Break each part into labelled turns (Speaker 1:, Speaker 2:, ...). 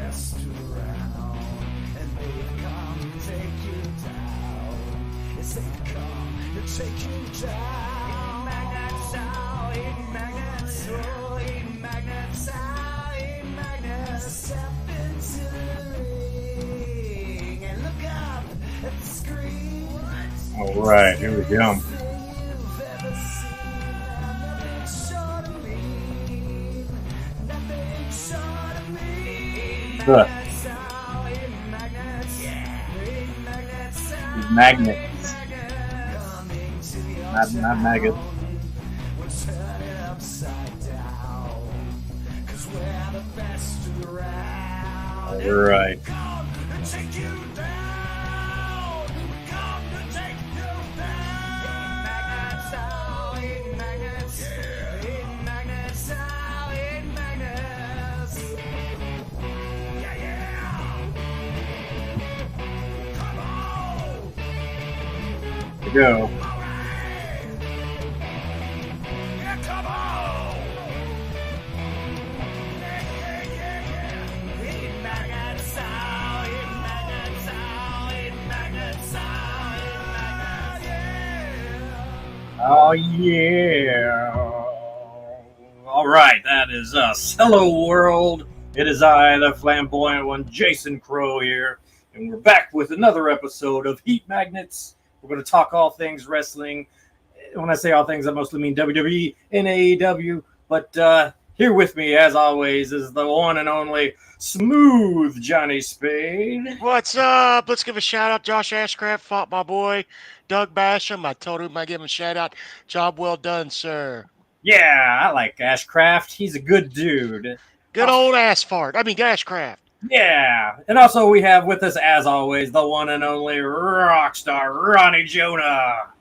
Speaker 1: best around, and they've come to take you down. Yes, they've come to take you down. Magnets out, magnets, magnets out, magnets. Step into the ring and look up at the screen.
Speaker 2: All right, here we go. Magnets. Not maggots. All right. Here we go. Oh, yeah. All right, that is us. Hello, world. It is I, the flamboyant one, Jason Crow here, and we're back with another episode of Heat Magnets. We're going to talk all things wrestling. When I say all things, I mostly mean WWE and AEW. But here with me, as always, is the one and only Smooth Johnny Spade.
Speaker 3: What's up? Let's give a shout out. Josh Ashcraft fought my boy Doug Basham. I told him I'd give him a shout out. Job well done, sir.
Speaker 2: Yeah, I like Ashcraft. He's a good dude.
Speaker 3: Good old ass fart. I mean, Ashcraft.
Speaker 2: Yeah. And also we have with us, as always, the one and only Rockstar Ronnie Jonah.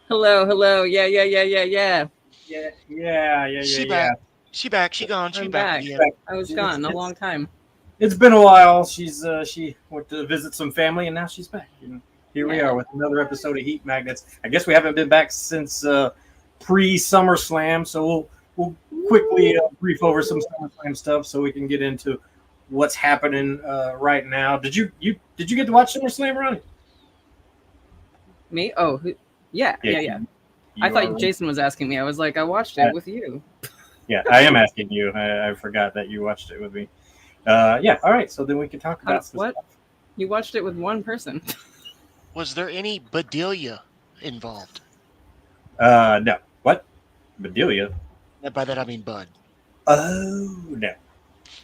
Speaker 4: Hello. Yeah.
Speaker 3: She back. She back. She gone. She
Speaker 4: I'm
Speaker 3: back.
Speaker 4: back. I was gone a long time.
Speaker 2: It's been a while. She went to visit some family, and now she's back. And here we are with another episode of Heat Magnets. I guess we haven't been back since pre-SummerSlam, so we'll quickly brief over some SummerSlam stuff so we can get into what's happening right now. Did you get to watch SummerSlam, Ronnie?
Speaker 4: Me? Oh, yeah. I thought Jason was asking me. I was like, I watched it with you.
Speaker 2: Yeah, I am asking you. I forgot that you watched it with me. Yeah, all right. So then we can talk about
Speaker 4: what?
Speaker 2: Stuff.
Speaker 4: You watched it with one person.
Speaker 3: Was there any Bedelia involved?
Speaker 2: No. What? Bedelia?
Speaker 3: And by that I mean Bud.
Speaker 2: Oh, no.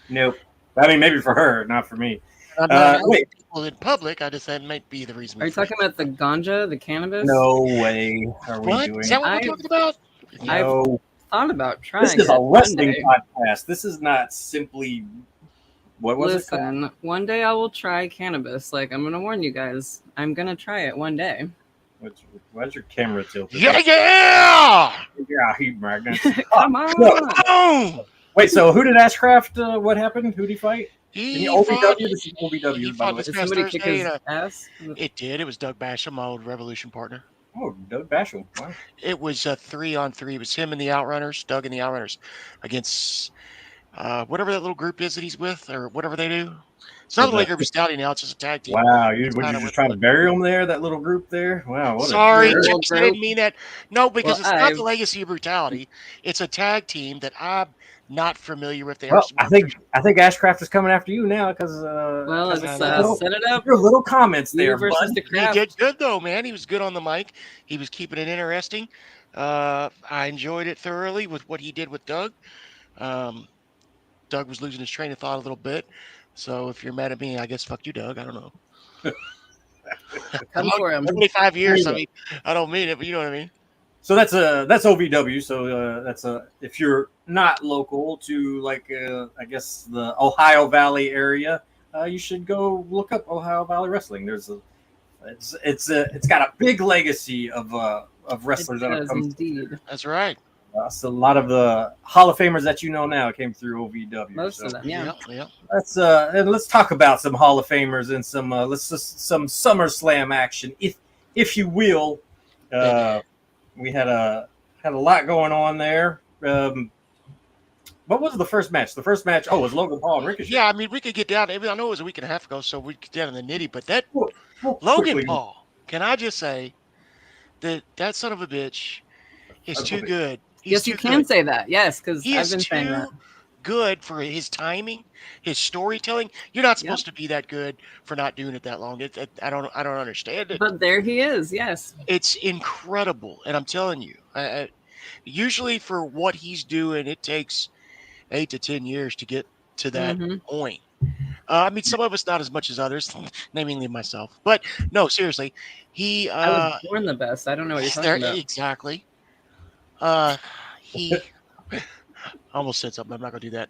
Speaker 2: Nope. I mean, maybe for her, not for me.
Speaker 3: Wait. People in public, I just said might be the reason.
Speaker 4: Are you talking about the ganja, the cannabis?
Speaker 2: No way are we
Speaker 3: What?
Speaker 2: doing
Speaker 3: Is that what we're talking about?
Speaker 2: No.
Speaker 4: I've thought about trying.
Speaker 2: This is a wrestling podcast. This is not simply... What was it called?
Speaker 4: Listen, one day I will try cannabis. Like, I'm going to warn you guys. I'm going to try it one day.
Speaker 2: Why's your camera tilted?
Speaker 3: Yeah!
Speaker 2: Yeah, Heat Magnets.
Speaker 4: Come on.
Speaker 3: Oh!
Speaker 2: Wait, so who did Ashcraft? What happened? Who did he fight?
Speaker 3: He
Speaker 2: OVW? This is OVW,
Speaker 3: he
Speaker 2: by the
Speaker 3: fought
Speaker 2: way.
Speaker 3: this
Speaker 4: Did
Speaker 3: past
Speaker 4: somebody kick
Speaker 3: Thursday
Speaker 4: his
Speaker 3: in a-
Speaker 4: ass?
Speaker 3: It did. It was Doug Basham, my old Revolution partner.
Speaker 2: Oh, Doug Basham. Wow.
Speaker 3: It was a 3-on-3. It was him and the Outrunners, Doug and the Outrunners, against whatever that little group is that he's with, or whatever they do. It's not a Laker Bestality now. It's just a tag team.
Speaker 2: Wow, would you just try to bury them there, that little group there? Wow. What
Speaker 3: Sorry,
Speaker 2: a
Speaker 3: Jason, I didn't mean that. No, because
Speaker 4: Well,
Speaker 3: it's not the Legacy of Brutality. It's a tag team that I'm not familiar with.
Speaker 2: Well, I think Ashcraft is coming after you now because
Speaker 4: Well, let's set it up.
Speaker 2: your little comments there,
Speaker 4: You versus
Speaker 2: bud.
Speaker 4: the
Speaker 3: He
Speaker 4: craft.
Speaker 3: did good though, man. He was good on the mic. He was keeping it interesting. I enjoyed it thoroughly with what he did with Doug. Doug was losing his train of thought a little bit. So if you're mad at me, I guess fuck you, Doug. I don't know.
Speaker 4: Come for him.
Speaker 3: 25 years. I mean, I don't mean it, but you know what I mean.
Speaker 2: So that's OVW. So that's if you're not local to I guess the Ohio Valley area, you should go look up Ohio Valley Wrestling. It's got a big legacy of wrestlers that have come.
Speaker 4: Indeed.
Speaker 3: That's right.
Speaker 2: So a lot of the Hall of Famers that you know now came through OVW.
Speaker 4: Most of them, yeah.
Speaker 2: Let's talk about some Hall of Famers and some some SummerSlam action, if you will. We had a lot going on there. What was the first match? The first match, it was Logan Paul and Ricochet.
Speaker 3: Yeah, I mean, we could get down. I know it was a week and a half ago, so we could get down in the nitty. But that
Speaker 2: Well,
Speaker 3: Logan
Speaker 2: quickly,
Speaker 3: Paul, can I just say that son of a bitch is too good. He's
Speaker 4: Yes,
Speaker 3: too
Speaker 4: you can
Speaker 3: good.
Speaker 4: say that. Yes, because
Speaker 3: He
Speaker 4: I've
Speaker 3: is
Speaker 4: been saying that.
Speaker 3: too good for his timing, his storytelling. You're not supposed to be that good for not doing it that long. I don't understand it.
Speaker 4: But there he is. Yes.
Speaker 3: It's incredible, and I'm telling you, usually for what he's doing, it takes 8 to 10 years to get to that point. I mean, some of us not as much as others, namely myself. But no, seriously, he.
Speaker 4: I was born the best. I don't know what you're talking about.
Speaker 3: Exactly. He. I almost said something. I'm not gonna do that.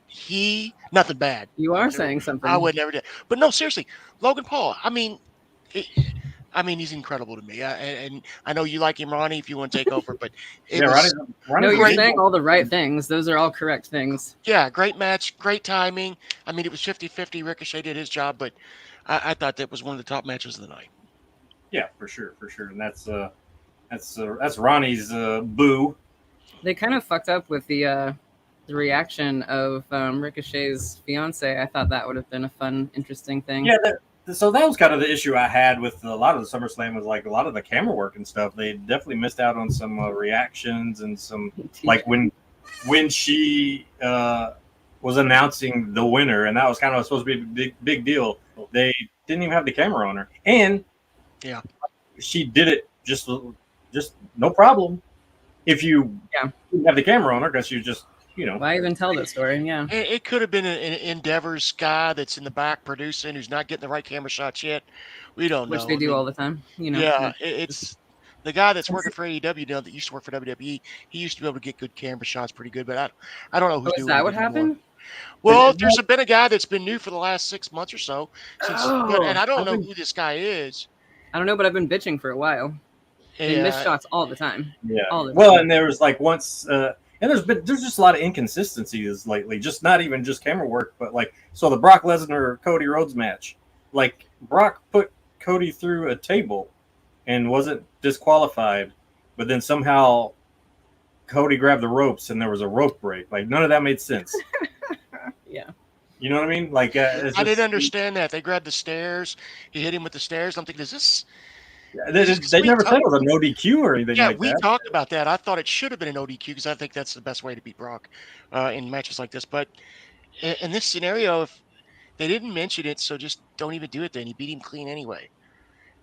Speaker 3: Nothing bad.
Speaker 4: You are saying something.
Speaker 3: I would never do. But no, seriously, Logan Paul. I mean, he's incredible to me. And I know you like him, Ronnie. If you want to take over, but
Speaker 2: Ronnie.
Speaker 4: No, you're saying all the right things. Those are all correct things.
Speaker 3: Yeah, great match, great timing. I mean, it was 50-50. Ricochet did his job, but I thought that was one of the top matches of the night.
Speaker 2: Yeah, for sure. And that's Ronnie's boo.
Speaker 4: They kind of fucked up with the reaction of Ricochet's fiance. I thought that would have been a fun, interesting thing.
Speaker 2: Yeah, so that was kind of the issue I had with a lot of the SummerSlam was like a lot of the camera work and stuff. They definitely missed out on some reactions and some like when she was announcing the winner, and that was kind of supposed to be a big deal. They didn't even have the camera on her, and she did it just no problem. If you didn't have the camera on her, because you just
Speaker 4: why even tell that story? Yeah,
Speaker 3: it could have been an Endeavor's guy that's in the back producing who's not getting the right camera shots yet. We don't know.
Speaker 4: Which they do all the time.
Speaker 3: Yeah, it's the guy that's working for AEW now that used to work for WWE. He used to be able to get good camera shots pretty good, but I don't know who's doing.
Speaker 4: Is that what happened?
Speaker 3: Well, there's been a guy that's been new for the last 6 months or so, and I don't know who this guy is.
Speaker 4: I don't know, but I've been bitching for a while. They miss shots all the time.
Speaker 2: Yeah.
Speaker 4: All the time.
Speaker 2: Well, and there was like once, and there's just a lot of inconsistencies lately. Just not even just camera work, but like so the Brock Lesnar Cody Rhodes match, like Brock put Cody through a table and wasn't disqualified, but then somehow Cody grabbed the ropes and there was a rope break. Like none of that made sense.
Speaker 4: Yeah.
Speaker 2: You know what I mean? Like
Speaker 3: I didn't understand that. They grabbed the stairs. He hit him with the stairs. I'm thinking, is this?
Speaker 2: They never said it was a no DQ or anything like that.
Speaker 3: Yeah, we talked about that. I thought it should have been a no DQ because I think that's the best way to beat Brock in matches like this. But in this scenario, if they didn't mention it, so just don't even do it then. You beat him clean anyway.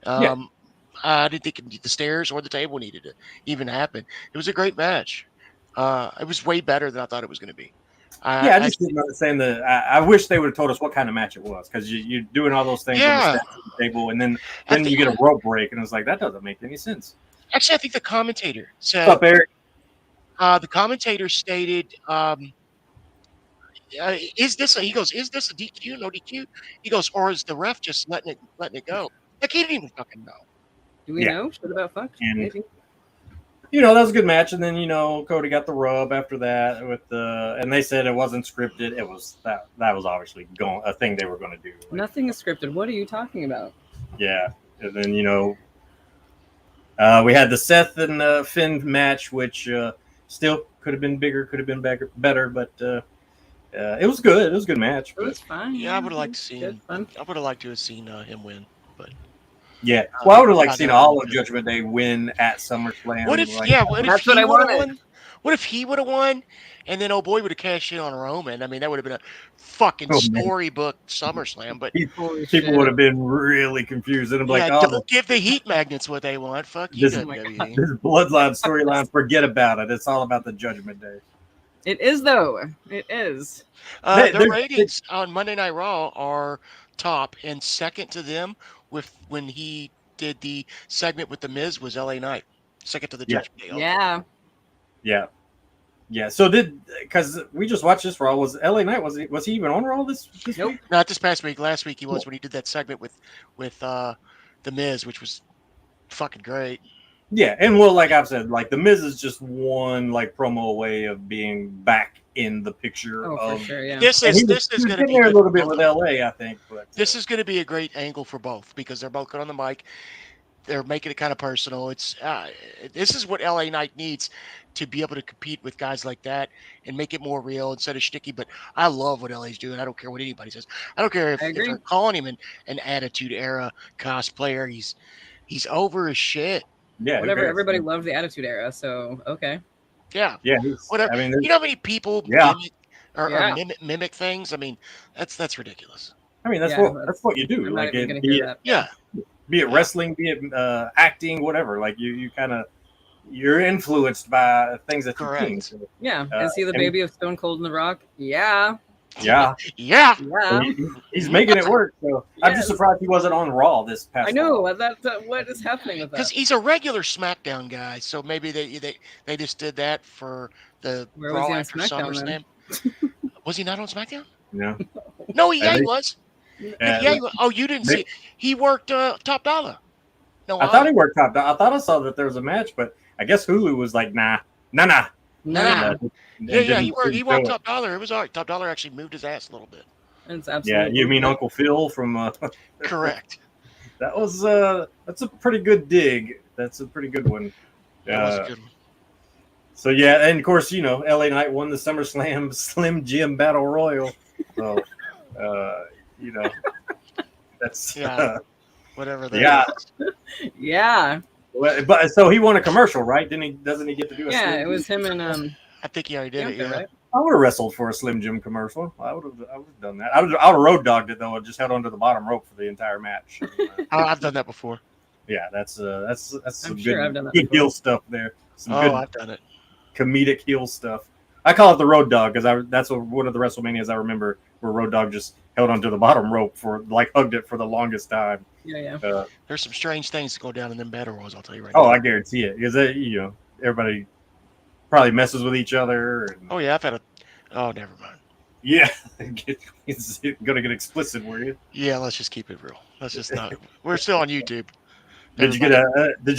Speaker 3: I didn't think the stairs or the table needed to even happen. It was a great match. It was way better than I thought it was going to be.
Speaker 2: I just didn't understand I wish they would have told us what kind of match it was because you're doing all those things on the steps of the table, and then you get a rope break, and it's like that doesn't make any sense.
Speaker 3: Actually, I think the commentator said.
Speaker 2: What's up, Eric?
Speaker 3: The commentator stated, "Is this a?" He goes, "Is this a DQ? No DQ?" He goes, "Or is the ref just letting it go?" Like he didn't even fucking know.
Speaker 4: Do we know? Shit about fuck? Maybe.
Speaker 2: That was a good match, and then Cody got the rub after that and they said it wasn't scripted. It was that was obviously a thing they were going to do. Like,
Speaker 4: nothing is scripted. What are you talking about?
Speaker 2: Yeah, and then we had the Seth and Finn match, which still could have been bigger, could have been better, but it was good. It was a good match.
Speaker 4: It was fine.
Speaker 3: Yeah, I would have liked to see him. I would have liked to have seen him win, but.
Speaker 2: Yeah, well, I would have liked to see all of Judgment Day win at SummerSlam.
Speaker 3: What if?
Speaker 4: That's what I wanted.
Speaker 3: What if he would have won, and then boy would have cashed in on Roman? I mean, that would have been a fucking storybook SummerSlam. But
Speaker 2: people would have been really confused and like,
Speaker 3: don't give the Heat Magnets what they want. Fuck you, WWE.
Speaker 2: This Bloodline storyline, forget about it. It's all about the Judgment Day.
Speaker 4: It is though. It is.
Speaker 3: Their ratings on Monday Night Raw are top, and second to them when he did the segment with The Miz was LA Knight. Second to the Judgment Day.
Speaker 2: Yeah. So because we just watched this Raw, was LA Knight, was he even on Raw this
Speaker 4: nope.
Speaker 2: week?
Speaker 3: Not this past week. Last week he was when he did that segment with The Miz, which was fucking great.
Speaker 2: Yeah, and well, like I've said, like The Miz is just one like promo away of being back in the picture.
Speaker 4: For sure, yeah.
Speaker 3: This is going to be
Speaker 2: a little bit with LA, I think. But
Speaker 3: this is going to be a great angle for both because they're both good on the mic. they're making it kind of personal. It's this is what LA Knight needs to be able to compete with guys like that and make it more real instead of shticky. But I love what LA's doing. I don't care what anybody says. I don't care if
Speaker 4: I agree.
Speaker 3: they're calling him an Attitude Era cosplayer. He's over his shit.
Speaker 2: Yeah, who
Speaker 4: Whatever.
Speaker 2: cares?
Speaker 4: Everybody loved the Attitude Era, so okay.
Speaker 3: Yeah,
Speaker 2: Yeah,
Speaker 3: whatever.
Speaker 2: I mean,
Speaker 3: You know how many people
Speaker 2: Yeah.
Speaker 3: mimic things? I mean, that's ridiculous.
Speaker 2: that's
Speaker 4: Yeah,
Speaker 2: that's what you do.
Speaker 4: I'm
Speaker 2: Like
Speaker 4: not even
Speaker 2: it,
Speaker 4: gonna hear that.
Speaker 3: Yeah,
Speaker 2: be it wrestling, be it acting, whatever. Like you kind of you're influenced by things that you've seen.
Speaker 3: Correct.
Speaker 2: So,
Speaker 4: Yeah. Is he the
Speaker 2: and-
Speaker 4: baby of Stone Cold and The Rock? Yeah.
Speaker 2: yeah,
Speaker 3: yeah.
Speaker 4: Yeah.
Speaker 2: he's making it work. So I'm just
Speaker 4: Yes.
Speaker 2: surprised he wasn't on Raw this past.
Speaker 4: I know.
Speaker 2: Raw.
Speaker 4: What is happening with
Speaker 3: Because
Speaker 4: that?
Speaker 3: he's a regular SmackDown guy, so maybe they just did that for the
Speaker 4: Where was
Speaker 3: Raw
Speaker 4: he on
Speaker 3: after
Speaker 4: SmackDown then?
Speaker 3: SummerSlam. Was he not on SmackDown?
Speaker 2: No,
Speaker 3: No, yeah, he
Speaker 2: they-
Speaker 3: was.
Speaker 2: Uh,
Speaker 3: Yeah, he was. Oh, you didn't
Speaker 2: they-
Speaker 3: see? He worked Top Dollar. No,
Speaker 2: I thought he worked top. I thought I saw that there was a match, but I guess Hulu was like, nah.
Speaker 4: Nah.
Speaker 2: And
Speaker 3: Yeah,
Speaker 2: didn't-
Speaker 3: he
Speaker 2: didn't
Speaker 3: worked
Speaker 2: show it.
Speaker 3: Top Dollar. It was all right. Top Dollar actually moved his ass a little bit.
Speaker 4: It's
Speaker 2: Yeah,
Speaker 4: absolutely.
Speaker 2: you mean Uncle Phil from?
Speaker 3: Correct.
Speaker 2: That was that's a pretty good dig. That's a pretty good one.
Speaker 3: That was a good one.
Speaker 2: So yeah, and of course, LA Knight won the SummerSlam Slim Jim Battle Royal. So, that's
Speaker 3: Yeah. Whatever that
Speaker 2: Yeah.
Speaker 3: is.
Speaker 4: Yeah.
Speaker 2: But so he won a commercial, right? Didn't he? Doesn't he get to do a?
Speaker 4: Yeah.
Speaker 2: Slim
Speaker 4: It was him and
Speaker 3: I think he already did it.
Speaker 4: Bianca,
Speaker 3: Yeah.
Speaker 4: right?
Speaker 2: I would have wrestled for a Slim Jim commercial. I would have done that. I would have road dogged it though. I just held onto the bottom rope for the entire match.
Speaker 3: I've done that before.
Speaker 2: Yeah, that's some
Speaker 4: I'm
Speaker 2: good,
Speaker 4: sure I've done that
Speaker 2: good
Speaker 4: before.
Speaker 2: heel stuff there. Some
Speaker 3: Oh,
Speaker 2: good
Speaker 3: I've done it.
Speaker 2: comedic heel stuff. I call it the Road Dog because that's one of the WrestleManias I remember where Road Dog just held onto the bottom rope hugged it for the longest time.
Speaker 4: Yeah. Yeah.
Speaker 3: There's some strange things that go down in them battle royals. I'll tell you right
Speaker 2: Oh,
Speaker 3: now.
Speaker 2: I guarantee it because everybody probably messes with each other. And,
Speaker 3: Oh yeah, I've had a. Oh, never mind.
Speaker 2: yeah, it's gonna get explicit, were you?
Speaker 3: Yeah, let's just keep it real. Let's just not. We're still on YouTube.
Speaker 2: Did you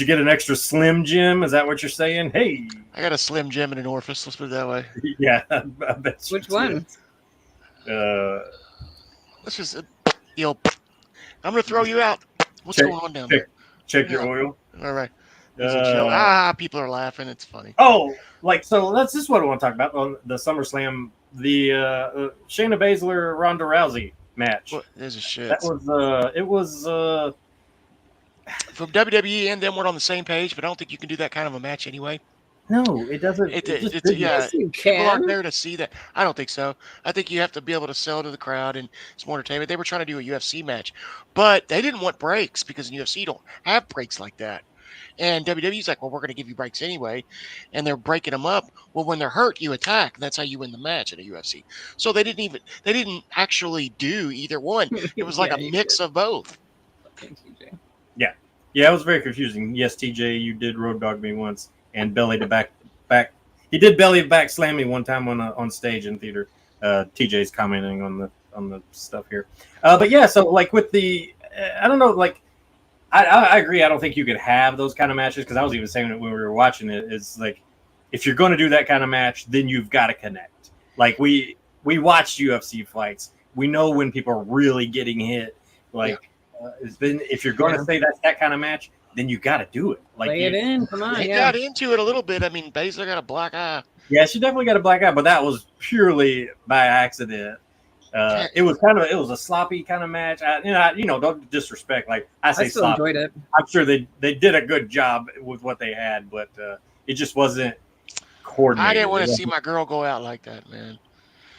Speaker 2: get an extra Slim Jim? Is that what you're saying? Hey,
Speaker 3: I got a Slim Jim and an orifice. Let's put it that way.
Speaker 2: yeah, I bet you
Speaker 4: Which one?
Speaker 2: did.
Speaker 3: Let's just I'm gonna throw you out. What's
Speaker 2: Check-
Speaker 3: going on down
Speaker 2: Check your
Speaker 3: Yeah.
Speaker 2: oil.
Speaker 3: there? All right. There's a joke. People are laughing. It's funny.
Speaker 2: Oh, so that's just what I want to talk about on the SummerSlam, the Shayna Baszler Ronda Rousey match.
Speaker 3: What? There's a shit.
Speaker 2: That was it was
Speaker 3: From WWE and them we're on the same page, but I don't think you can do that kind of a match anyway.
Speaker 2: no, it doesn't.
Speaker 3: It-
Speaker 2: just
Speaker 3: it's-
Speaker 2: didn't.
Speaker 3: yeah.
Speaker 4: Yes, you
Speaker 3: People aren't
Speaker 4: can.
Speaker 3: there to see that. I don't think so. I think you have to be able to sell to the crowd and it's more entertainment. They were trying to do a UFC match, but they didn't want breaks because in UFC you don't have breaks like that. And WWE's like, well, we're going to give you breaks anyway, and they're breaking them up. Well, when they're hurt, you attack. And that's how you win the match at a UFC. So they didn't actually do either one. It was like
Speaker 4: Yeah,
Speaker 3: a
Speaker 4: you
Speaker 3: mix
Speaker 4: did.
Speaker 3: of both.
Speaker 4: Fucking TJ.
Speaker 2: Yeah, it was very confusing. Yes, TJ, you did road dog me once and belly to back. He did belly to back slam me one time on stage in theater. TJ's commenting on the stuff here, but yeah. So like with the, I don't know, like I agree. I don't think you could have those kind of matches because I was even saying it when we were watching it. Is like if you're going to do that kind of match, then you've got to connect. Like we watched UFC fights. We know when people are really getting hit. Like if you're going to say that's that kind of match, then you got to do it. Like
Speaker 4: Lay it in. Come on.
Speaker 3: They
Speaker 4: Yeah.
Speaker 3: got into it a little bit. I mean, Baszler got a black eye.
Speaker 2: Yeah, she definitely got a black eye, but that was purely by accident. It was a sloppy kind of match. Don't disrespect. Like I say,
Speaker 4: I still
Speaker 2: sloppy.
Speaker 4: enjoyed it.
Speaker 2: I'm sure they did a good job with what they had, but it just wasn't coordinated.
Speaker 3: I didn't want to see my girl go out like that, man.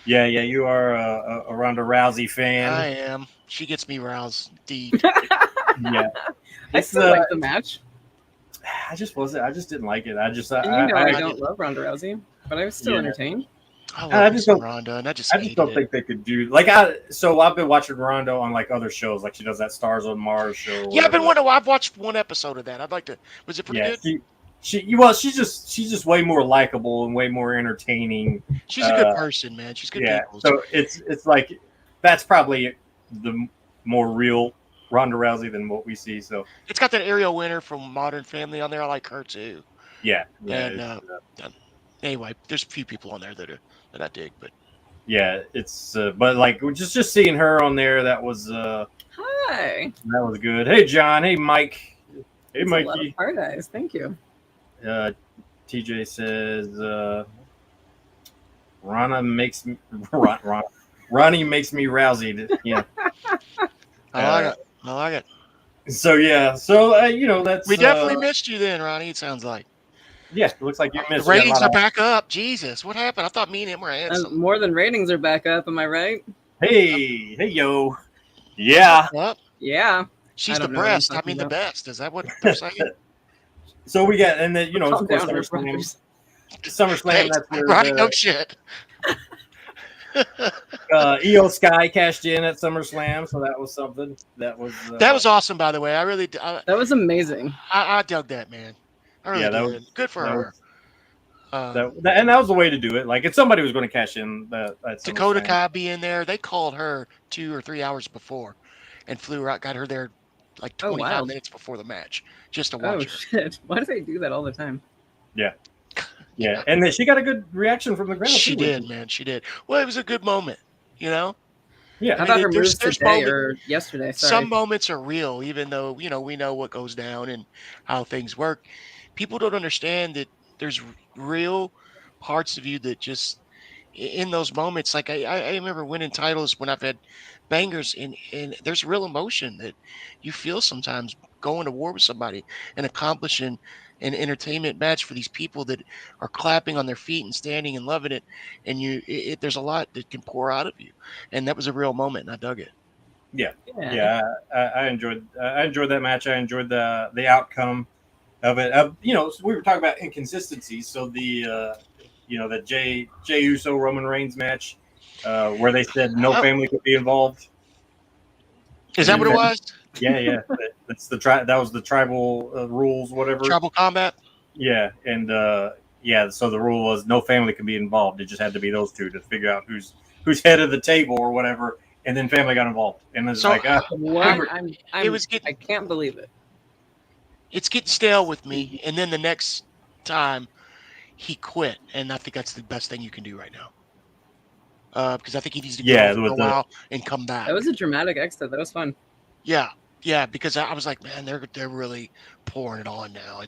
Speaker 2: Yeah, you are a Ronda Rousey fan.
Speaker 3: I am. She gets me roused deep.
Speaker 2: Yeah,
Speaker 4: I still like the match.
Speaker 2: I just didn't like it. I just
Speaker 4: And you know I
Speaker 3: I
Speaker 4: don't
Speaker 3: did.
Speaker 4: love Ronda Rousey, but I was still
Speaker 2: Yeah.
Speaker 4: entertained.
Speaker 3: I
Speaker 2: I
Speaker 3: love
Speaker 2: just
Speaker 3: me some
Speaker 2: don't-
Speaker 3: Ronda, and I just
Speaker 2: don't
Speaker 3: hated it.
Speaker 2: think they could do so I've been watching Rondo on like other shows, like she does that Stars on Mars show. or
Speaker 3: Yeah,
Speaker 2: whatever.
Speaker 3: I've watched one episode of that. I'd like to. Was it pretty
Speaker 2: Yeah,
Speaker 3: good?
Speaker 2: she's just way more likable and way more entertaining.
Speaker 3: She's a good person, man. She's good
Speaker 2: Yeah,
Speaker 3: people.
Speaker 2: so it's like that's probably the more real Ronda Rousey than what we see. So
Speaker 3: It's got that Ariel Winter from Modern Family on there. I like her too.
Speaker 2: yeah,
Speaker 3: And,
Speaker 2: it's,
Speaker 3: Anyway, there's a few people on there that I dig, but
Speaker 2: yeah, it's but like just seeing her on there, that was
Speaker 4: Hi.
Speaker 2: good. Hey John, hey Mike, Hey,
Speaker 4: That's a lot
Speaker 2: Mikey.
Speaker 4: of hard eyes. Thank you.
Speaker 2: TJ says, Rana makes me Ronnie makes me rousy. Yeah.
Speaker 3: I like it. I like it.
Speaker 2: So yeah. So that's
Speaker 3: We definitely missed you then, Ronnie. It sounds like
Speaker 2: yeah. It looks like you
Speaker 3: the
Speaker 2: missed. You got a
Speaker 3: ratings
Speaker 2: lot
Speaker 3: are
Speaker 2: of,
Speaker 3: back up. Jesus, what happened? I thought me and him were handsome.
Speaker 4: More than ratings are back up. Am I right?
Speaker 2: hey yo. Yeah.
Speaker 3: Up.
Speaker 4: Yeah.
Speaker 3: She's
Speaker 4: I
Speaker 3: the
Speaker 4: don't know what I'm
Speaker 3: breast. I
Speaker 4: talking
Speaker 3: mean, the
Speaker 4: about.
Speaker 3: best. Is that what they're saying?
Speaker 2: So we got, and then
Speaker 4: Calm
Speaker 2: of course
Speaker 4: down, Rip
Speaker 2: SummerSlam.
Speaker 4: Rogers.
Speaker 2: SummerSlam.
Speaker 3: Hey,
Speaker 2: That's where
Speaker 3: Ronnie, no shit.
Speaker 2: Io Sky cashed in at SummerSlam, so that was something. That was
Speaker 3: awesome, by the way. I really,
Speaker 4: That was amazing.
Speaker 3: I dug that, man. I really
Speaker 2: yeah, that
Speaker 3: did.
Speaker 2: was
Speaker 3: Good for
Speaker 2: that
Speaker 3: her.
Speaker 2: and that was the way to do it. Like if somebody was going to cash in at
Speaker 3: Dakota
Speaker 2: SummerSlam.
Speaker 3: Kai being there, they called her 2 or 3 hours before, and flew her out. Got her there like 25 minutes before the match, just to watch her.
Speaker 4: Shit! Why do they do that all the time?
Speaker 2: Yeah, and then she got a good reaction from the crowd.
Speaker 3: She
Speaker 2: too,
Speaker 3: did, man. She did. Well, it was a good moment, you know.
Speaker 2: Yeah.
Speaker 4: How about her
Speaker 3: there's
Speaker 4: moves today
Speaker 3: moments-
Speaker 4: or yesterday? Sorry.
Speaker 3: Some moments are real, even though we know what goes down and how things work. People don't understand that there's real parts of you that just in those moments. Like I remember winning titles when I've had bangers, and there's real emotion that you feel sometimes going to war with somebody and accomplishing an entertainment match for these people that are clapping on their feet and standing and loving it. And there's a lot that can pour out of you, and that was a real moment, and I dug it.
Speaker 2: Yeah. I enjoyed that match. I enjoyed the outcome of it. So we were talking about inconsistencies. So the Jay Uso Roman Reigns match, where they said no family could be involved.
Speaker 3: Is that what it was?
Speaker 2: Yeah. That's that was the tribal rules, whatever.
Speaker 3: Tribal combat.
Speaker 2: Yeah, and so the rule was no family can be involved. It just had to be those two to figure out who's head of the table or whatever. And then family got involved, and it's
Speaker 3: So,
Speaker 4: What?
Speaker 3: I
Speaker 4: can't believe it.
Speaker 3: It's getting stale with me. And then the next time he quit, and I think that's the best thing you can do right now. Because I think he needs to go for a while and come back.
Speaker 4: That was a dramatic exit. That was fun.
Speaker 3: Yeah, because I was like, man, they're really pouring it on now.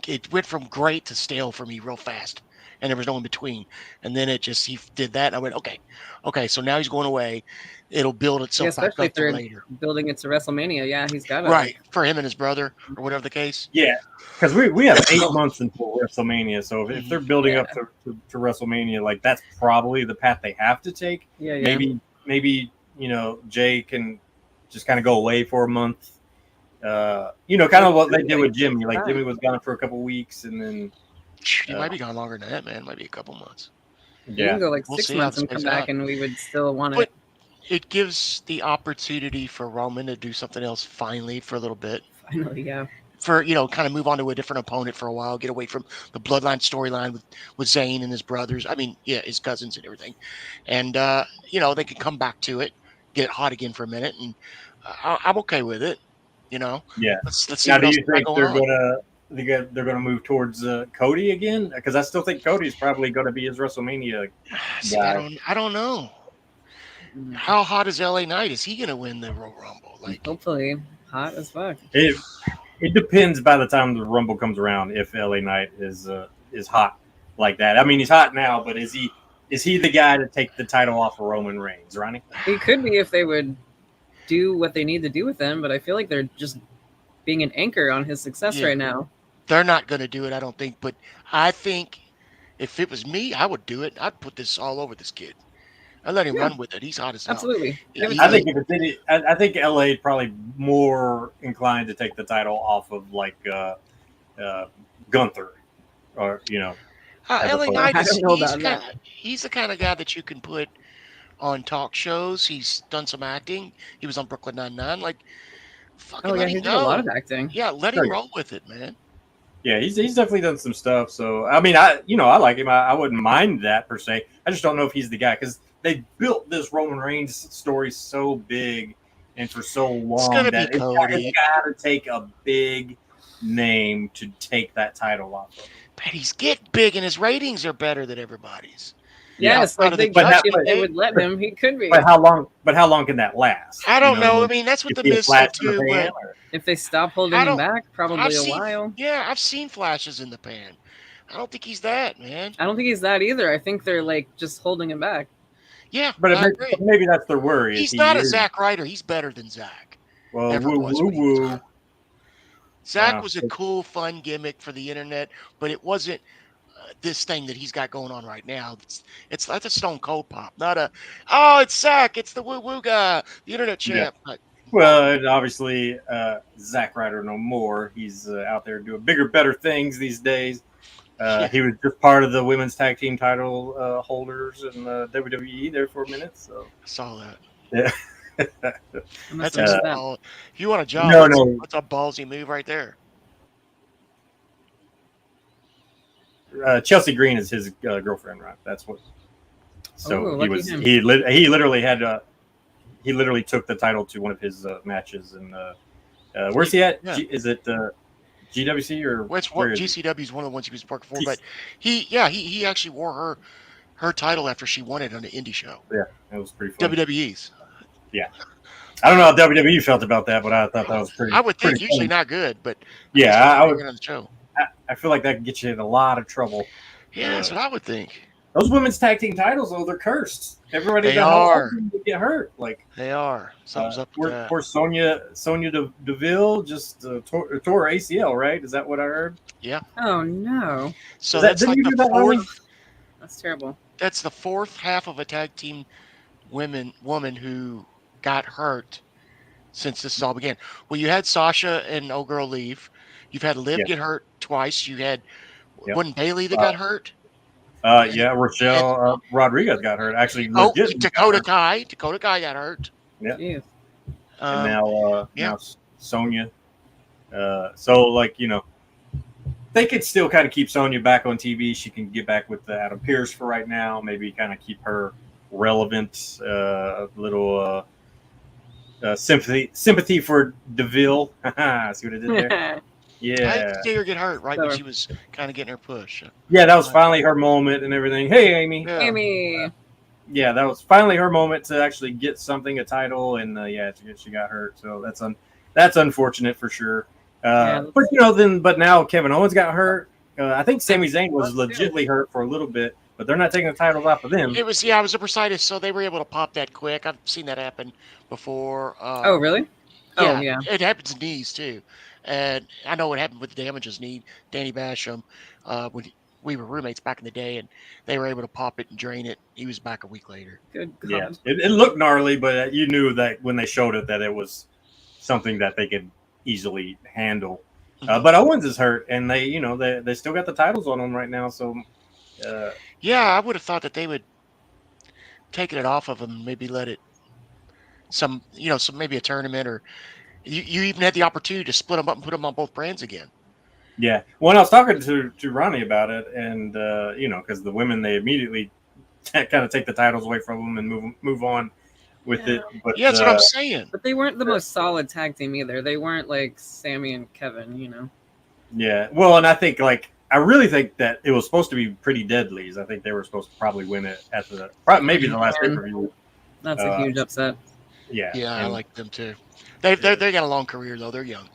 Speaker 3: It went from great to stale for me real fast, and there was no in between. And then he did that, and I went, okay, so now he's going away. It'll build itself back up for later.
Speaker 4: Building it to WrestleMania, yeah, he's got it.
Speaker 3: Right, for him and his brother, or whatever the case.
Speaker 2: Yeah, because we have 8 months until WrestleMania, so if they're building up to WrestleMania, like that's probably the path they have to take.
Speaker 4: Yeah.
Speaker 2: Maybe Jay can just kind of go away for a month. Kind of what they did with Jimmy. Like Jimmy was gone for a couple weeks, and then
Speaker 3: he might be gone longer than that, man. Might be a couple months.
Speaker 4: You can go like 6 months and come back, and we would still want it.
Speaker 3: It gives the opportunity for Roman to do something else finally for a little bit.
Speaker 4: Finally, yeah.
Speaker 3: For kind of move on to a different opponent for a while, get away from the bloodline storyline with Zayn and his brothers. I mean, yeah, his cousins and everything, and they can come back to it, get it hot again for a minute, and I'm okay with it.
Speaker 2: Yeah.
Speaker 3: Let's see.
Speaker 2: Now, do you think they're gonna move towards Cody again? Because I still think Cody's probably going to be his WrestleMania guy.
Speaker 3: I don't know. How hot is LA Knight? Is he going to win the Royal Rumble? Like,
Speaker 4: hopefully, hot as fuck.
Speaker 2: It depends by the time the Rumble comes around if LA Knight is hot like that. I mean, he's hot now, but is he the guy to take the title off of Roman Reigns, Ronnie?
Speaker 4: He could be if they would do what they need to do with him, but I feel like they're just being an anchor on his success right now.
Speaker 3: They're not going to do it, I don't think. But I think if it was me, I would do it. I'd put this all over this kid. I'd let him run with it. He's hot as hell.
Speaker 4: Absolutely.
Speaker 2: I think I think LA probably more inclined to take the title off of like Gunther, or
Speaker 3: LA Knight
Speaker 4: is
Speaker 3: he's the kind of guy that you can put on talk shows. He's done some acting. He was on Brooklyn Nine-Nine. Like, fucking let him
Speaker 4: he did
Speaker 3: go.
Speaker 4: a lot of acting.
Speaker 3: Yeah, let him roll with it, man.
Speaker 2: Yeah, he's definitely done some stuff. So I mean, I like him. I wouldn't mind that per se. I just don't know if he's the guy because they built this Roman Reigns story so big and for so long that it's got to take a big name to take that title off of him.
Speaker 3: But he's getting big, and his ratings are better than everybody's.
Speaker 4: Yes, like they
Speaker 2: But
Speaker 4: judge
Speaker 2: how-
Speaker 4: if
Speaker 2: but-
Speaker 4: they would let him. He could be.
Speaker 2: But how long? But how long can that last?
Speaker 3: I don't know. I mean, that's what
Speaker 2: Is
Speaker 3: the
Speaker 2: he a
Speaker 3: Miz
Speaker 2: flash
Speaker 3: said
Speaker 2: in the
Speaker 3: too.
Speaker 2: pan,
Speaker 3: But
Speaker 2: or-
Speaker 4: If they stop holding
Speaker 3: I
Speaker 4: him
Speaker 3: don't-
Speaker 4: back, probably
Speaker 3: I've
Speaker 4: a
Speaker 3: seen,
Speaker 4: while.
Speaker 3: yeah, I've seen flashes in the pan. I don't think he's that, man.
Speaker 4: I don't think he's that either. I think they're like just holding him back.
Speaker 3: Yeah,
Speaker 2: But
Speaker 3: I agree.
Speaker 2: maybe that's their worry. is
Speaker 3: He's
Speaker 2: he
Speaker 3: not a
Speaker 2: is-
Speaker 3: Zack Ryder. He's better than Zack.
Speaker 2: Well,
Speaker 3: Ever
Speaker 2: woo
Speaker 3: was
Speaker 2: woo
Speaker 3: when he was
Speaker 2: woo.
Speaker 3: hurt. Zack
Speaker 2: Wow.
Speaker 3: was a cool, fun gimmick for the internet, but it wasn't this thing that he's got going on right now. It's like a Stone Cold pop, not a it's Zack, it's the woo woo guy, the internet champ. But
Speaker 2: Well, and obviously, Zack Ryder no more. He's out there doing bigger, better things these days.
Speaker 3: Yeah.
Speaker 2: He was just part of the women's tag team title holders in WWE there for a minute. So
Speaker 3: I saw that.
Speaker 2: yeah,
Speaker 4: I must
Speaker 3: That's
Speaker 4: have missed that.
Speaker 3: ball. If you want a job,
Speaker 2: No,
Speaker 3: that's,
Speaker 2: no.
Speaker 3: that's a ballsy move right there.
Speaker 2: Chelsea Green is his girlfriend, right? That's what. So
Speaker 4: Oh,
Speaker 2: he
Speaker 4: lucky
Speaker 2: was
Speaker 4: him.
Speaker 2: he literally had he literally took the title to one of his matches, and where's he at?
Speaker 3: Yeah.
Speaker 2: Is it GWC or
Speaker 3: Which
Speaker 2: where is he?
Speaker 3: GCW is one of the ones he was working for, but he actually wore her title after she won it on the indie show.
Speaker 2: That was pretty fun.
Speaker 3: WWE's.
Speaker 2: I don't know how WWE felt about that, but I thought that was pretty.
Speaker 3: I would think
Speaker 2: pretty
Speaker 3: usually
Speaker 2: fun.
Speaker 3: not good, but
Speaker 2: Yeah, I would.
Speaker 3: on the show.
Speaker 2: I feel like that could get you in a lot of trouble.
Speaker 3: Yeah, that's what I would think.
Speaker 2: Those women's tag team titles, though, they're cursed. Everybody
Speaker 3: They
Speaker 2: that
Speaker 3: are.
Speaker 2: holds them, they get hurt. Like
Speaker 3: They are. Something's up with that.
Speaker 2: poor Sonya Deville just tore her ACL, right? Is that what I heard?
Speaker 4: Oh no,
Speaker 3: So
Speaker 2: Is that-
Speaker 3: that's
Speaker 2: didn't
Speaker 3: like
Speaker 2: you do
Speaker 3: the
Speaker 2: that, Ronnie?
Speaker 3: fourth.
Speaker 4: that's terrible.
Speaker 3: That's the fourth half of a tag team woman who got hurt since this all began. Well, you had Sasha and old girl leave. You've had Liv
Speaker 2: Yeah.
Speaker 3: get hurt twice. You had
Speaker 2: Yep.
Speaker 3: wasn't Bailey that got hurt?
Speaker 2: Yeah, Rochelle Rodriguez got hurt. Actually, legit.
Speaker 3: Dakota Kai. Dakota Kai got hurt.
Speaker 2: Yeah.
Speaker 4: Jeez.
Speaker 2: And
Speaker 3: Yeah.
Speaker 2: now Sonya. So like they could still kind of keep Sonya back on TV. She can get back with Adam Pearce for right now. Maybe kind of keep her relevant. A little sympathy for Deville. See what I did there?
Speaker 3: I
Speaker 2: Yeah,
Speaker 3: didn't see her get hurt right when
Speaker 4: So-
Speaker 3: she was kind of getting her push.
Speaker 2: yeah. That was finally her moment and everything. Hey, Amy.
Speaker 3: Yeah.
Speaker 4: Amy.
Speaker 2: Yeah, that was finally her moment to actually get something, a title, and she got hurt. So that's unfortunate for sure.
Speaker 4: Yeah,
Speaker 2: But now Kevin Owens got hurt. I think Sami Zayn was legitimately hurt for a little bit, but they're not taking the titles off of them.
Speaker 3: It was a bursitis, so they were able to pop that quick. I've seen that happen before.
Speaker 4: Oh really? Oh yeah.
Speaker 3: It happens in knees too, and I know what happened with the Damages knee. Danny Basham, when we were roommates back in the day, and they were able to pop it and drain it. He was back a week later.
Speaker 4: Good God.
Speaker 2: Yeah, it looked gnarly, but you knew that when they showed it that it was something that they could easily handle. But Owens is hurt, and they still got the titles on them right now. So
Speaker 3: Yeah, I would have thought that they would taken it off of him, and maybe let it some maybe a tournament, or you even had the opportunity to split them up and put them on both brands again.
Speaker 2: yeah, when I was talking to Ronnie about it, and because the women, they immediately kind of take the titles away from them and move on with it. But
Speaker 3: Yeah, that's what I'm saying.
Speaker 4: But they weren't the most solid tag team either. They weren't like Sammy and Kevin,
Speaker 2: yeah, well, and I think I really think that it was supposed to be pretty deadlies. I think they were supposed to probably win it at maybe the last pay per view.
Speaker 4: That's a huge upset.
Speaker 2: Yeah,
Speaker 3: Yeah, I
Speaker 2: and-
Speaker 3: like them too. They got a long career though. They're young.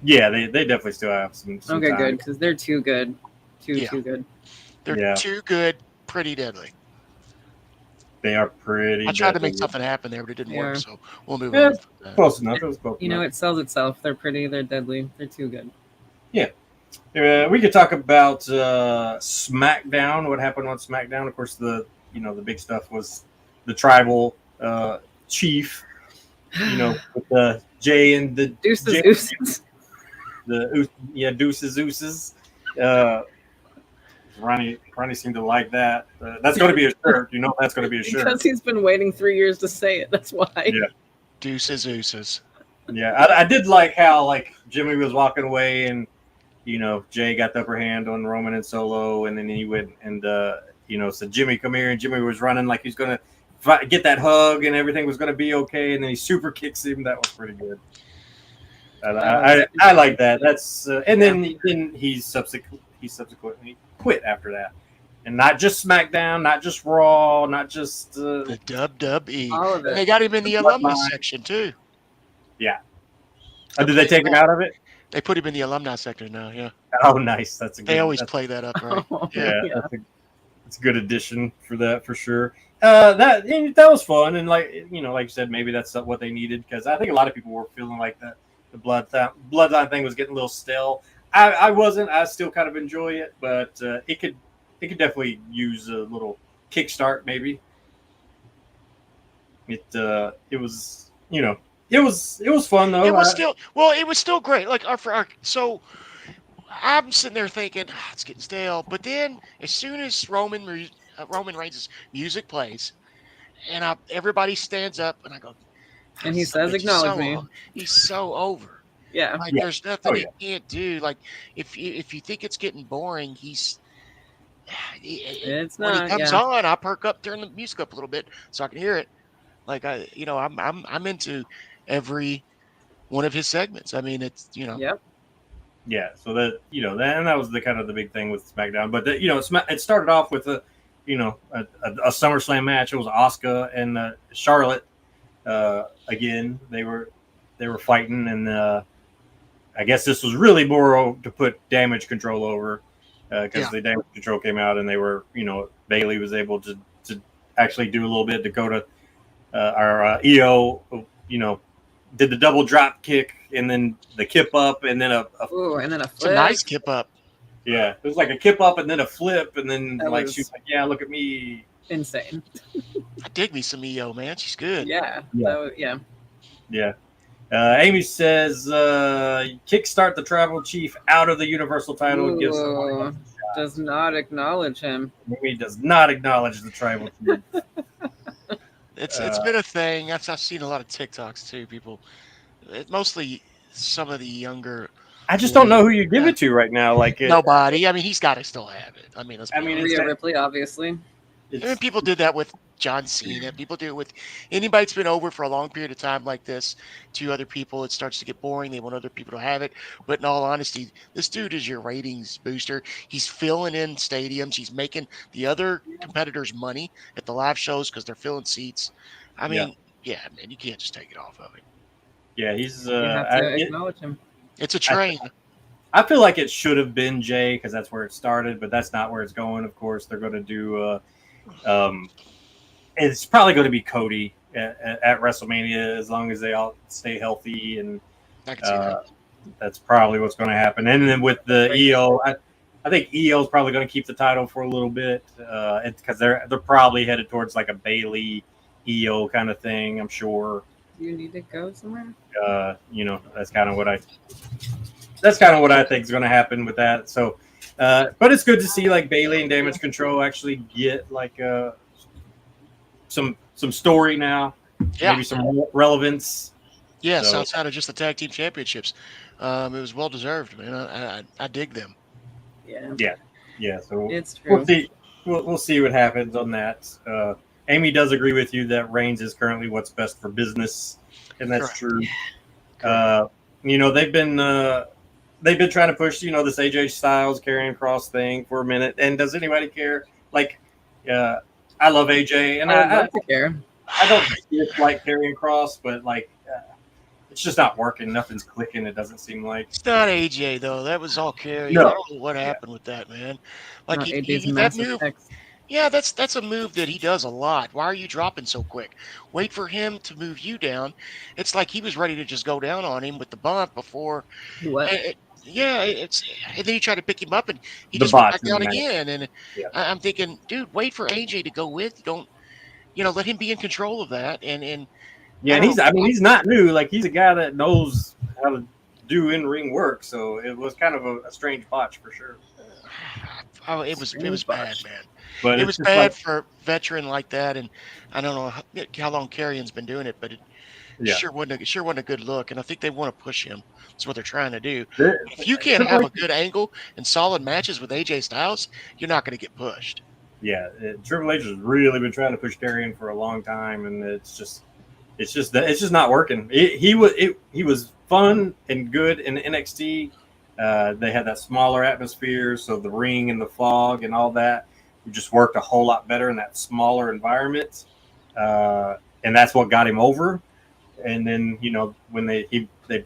Speaker 2: Yeah, they definitely still have some
Speaker 4: Okay,
Speaker 2: time.
Speaker 4: good, because they're too good.
Speaker 3: Yeah.
Speaker 4: Too good.
Speaker 3: They're
Speaker 2: Yeah.
Speaker 3: too good, pretty deadly.
Speaker 2: They are pretty.
Speaker 3: I tried to make
Speaker 2: deadly.
Speaker 3: something happen there, but it didn't work.
Speaker 4: Yeah.
Speaker 3: So we'll move
Speaker 2: Yeah.
Speaker 3: on. From that.
Speaker 2: Close enough. It was close enough.
Speaker 4: It sells itself. They're pretty. They're deadly. They're too good.
Speaker 2: We could talk about SmackDown. What happened on SmackDown? Of course, the big stuff was the tribal chief. With the J and the
Speaker 4: Deuces,
Speaker 2: J-
Speaker 4: deuces.
Speaker 2: deuces. Ronnie seemed to like that. That's going to be a shirt. That's going to be a shirt.
Speaker 4: Because he's been waiting 3 years to say it. That's why.
Speaker 2: Yeah.
Speaker 3: Deuces, oozes.
Speaker 2: Yeah, I did like how Jimmy was walking away and Jay got the upper hand on Roman and Solo, and then he went and said, "Jimmy, come here," and Jimmy was running like he's gonna get that hug and everything was gonna be okay, and then he super kicks him. That was pretty good. I like that. That's and then he subsequently quit after that. and not just SmackDown, not just Raw, not just
Speaker 3: The WWE.
Speaker 4: All of
Speaker 3: And they
Speaker 4: it.
Speaker 3: got him in the alumni
Speaker 2: Bloodline.
Speaker 3: section too.
Speaker 2: Did they take him out of it?
Speaker 3: They put him in the alumni sector now. Yeah,
Speaker 2: Oh, nice. That's a good.
Speaker 3: they always
Speaker 2: that's-
Speaker 3: play that up, right?
Speaker 4: Oh,
Speaker 3: Yeah.
Speaker 2: Yeah, that's a good addition for that for sure. That was fun, and like you said, maybe that's what they needed because I think a lot of people were feeling like that the bloodline thing was getting a little stale. I wasn't. I still kind of enjoy it, but it could definitely use a little kickstart maybe. It was it was fun though.
Speaker 3: It was still great. Like so I'm sitting there thinking it's getting stale, but then as soon as Roman Reigns' music plays, and everybody stands up, and I go,
Speaker 4: And he
Speaker 3: "Son of
Speaker 4: says,
Speaker 3: a bitch,
Speaker 4: "Acknowledge me."
Speaker 3: He's so over.
Speaker 4: Yeah.
Speaker 3: Like
Speaker 2: Yeah.
Speaker 3: there's nothing
Speaker 2: Oh,
Speaker 3: he can't do. Like if you think it's getting boring,
Speaker 4: It's
Speaker 3: when
Speaker 4: not.
Speaker 3: he comes
Speaker 4: Yeah.
Speaker 3: on, I perk up, turn the music up a little bit so I can hear it. Like I'm into every one of his segments. I mean, it's
Speaker 4: Yep.
Speaker 2: Yeah, so that that was the kind of the big thing with SmackDown. But it started off with a SummerSlam match. It was Asuka and Charlotte. Again, they were fighting, and I guess this was really more to put Damage Control over because the Damage Control came out, and they were Bailey was able to actually do a little bit. Dakota, our EO, did the double drop kick and then the kip up and then a
Speaker 4: Ooh, and then a
Speaker 3: it's
Speaker 4: flip.
Speaker 3: a nice kip up.
Speaker 2: yeah, it was like a kip up and then a flip and then
Speaker 4: That
Speaker 2: like
Speaker 4: was-
Speaker 2: she's like, yeah, look at me.
Speaker 4: Insane.
Speaker 3: I dig me some EO, man. She's good.
Speaker 4: Yeah.
Speaker 2: Yeah.
Speaker 4: Yeah.
Speaker 2: Yeah. Amy says, kickstart the tribal chief out of the universal title and give somebody
Speaker 4: Ooh,
Speaker 2: else.
Speaker 4: does not acknowledge him.
Speaker 2: Amy does not acknowledge the tribal chief.
Speaker 3: It's been a thing. I've seen a lot of TikToks too. People, mostly some of the younger.
Speaker 2: I just don't know who you give
Speaker 3: Yeah.
Speaker 2: it to right now. Like
Speaker 3: Nobody. I mean, he's got to still have it. I mean,
Speaker 2: I mean, it's-
Speaker 4: Rhea Ripley, obviously.
Speaker 2: it's-
Speaker 3: I mean, people did that with John Cena. People do it with anybody that's been over for a long period of time like this to other people. It starts to get boring. They want other people to have it. But in all honesty, this dude is your ratings booster. He's filling in stadiums. He's making the other competitors money at the live shows because they're filling seats. I mean, yeah, man, you can't just take it off of it.
Speaker 2: yeah, he's.
Speaker 4: You have to acknowledge him.
Speaker 3: It's a train.
Speaker 2: I feel like it should have been Jay because that's where it started, but that's not where it's going. Of course, they're going to do. It's probably going to be Cody at WrestleMania as long as they all stay healthy, and
Speaker 3: I can see that.
Speaker 2: that's probably what's going to happen. And then with the EO, I think EO is probably going to keep the title for a little bit because they're probably headed towards like a Bailey EO kind of thing. I'm sure.
Speaker 4: Do you need to go somewhere?
Speaker 2: That's kind of what I think is going to happen with that. So, but it's good to see like Bailey and Damage Control actually get like some story now,
Speaker 3: Yeah.
Speaker 2: maybe some relevance.
Speaker 3: Yes,
Speaker 2: So-
Speaker 3: outside of just the tag team championships. It was well deserved, man. I dig them.
Speaker 4: Yeah.
Speaker 2: Yeah, so
Speaker 4: It's true.
Speaker 2: we'll see. We'll see what happens on that. Amy does agree with you that Reigns is currently what's best for business, and that's
Speaker 3: Correct.
Speaker 2: true. They've been trying to push this AJ Styles Karrion Cross thing for a minute, and does anybody care? Like, I love AJ, and
Speaker 4: I would
Speaker 2: I
Speaker 4: love to care.
Speaker 2: don't dislike Karrion Cross, but like, it's just not working. Nothing's clicking. It doesn't seem like.
Speaker 3: It's not AJ though. That was all Kerry.
Speaker 2: No.
Speaker 3: I don't know what happened with that, man. Like
Speaker 4: Not AJ's
Speaker 3: that
Speaker 4: massive
Speaker 3: move.
Speaker 4: pecs.
Speaker 3: Yeah, that's a move that he does a lot. Why are you dropping so quick? Wait for him to move you down. It's like he was ready to just go down on him with the bump before.
Speaker 4: What?
Speaker 3: It's and then you try to pick him up and he
Speaker 2: The
Speaker 3: just went
Speaker 2: bots
Speaker 3: back down
Speaker 2: in the
Speaker 3: again. And
Speaker 2: Yeah.
Speaker 3: I'm thinking, dude, wait for AJ to go with. Don't let him be in control of that. And
Speaker 2: Yeah, and he's not new. Like, he's a guy that knows how to do in-ring work. So it was kind of a strange botch for sure.
Speaker 3: oh, it was bad, man.
Speaker 2: But
Speaker 3: It
Speaker 2: it's
Speaker 3: was
Speaker 2: just
Speaker 3: bad
Speaker 2: like-
Speaker 3: for a veteran like that, and I don't know how long Carrion's been doing it, but it
Speaker 2: Yeah.
Speaker 3: sure wasn't a good look. And I think they want to push him. That's what they're trying to do.
Speaker 2: The-
Speaker 3: If you can't have a good angle and solid matches with AJ Styles, you're not going to get pushed.
Speaker 2: Yeah, Triple H has really been trying to push Karrion for a long time, and it's just not working. He was fun and good in NXT. They had that smaller atmosphere, so the ring and the fog and all that. just worked a whole lot better in that smaller environment, and that's what got him over. And then when they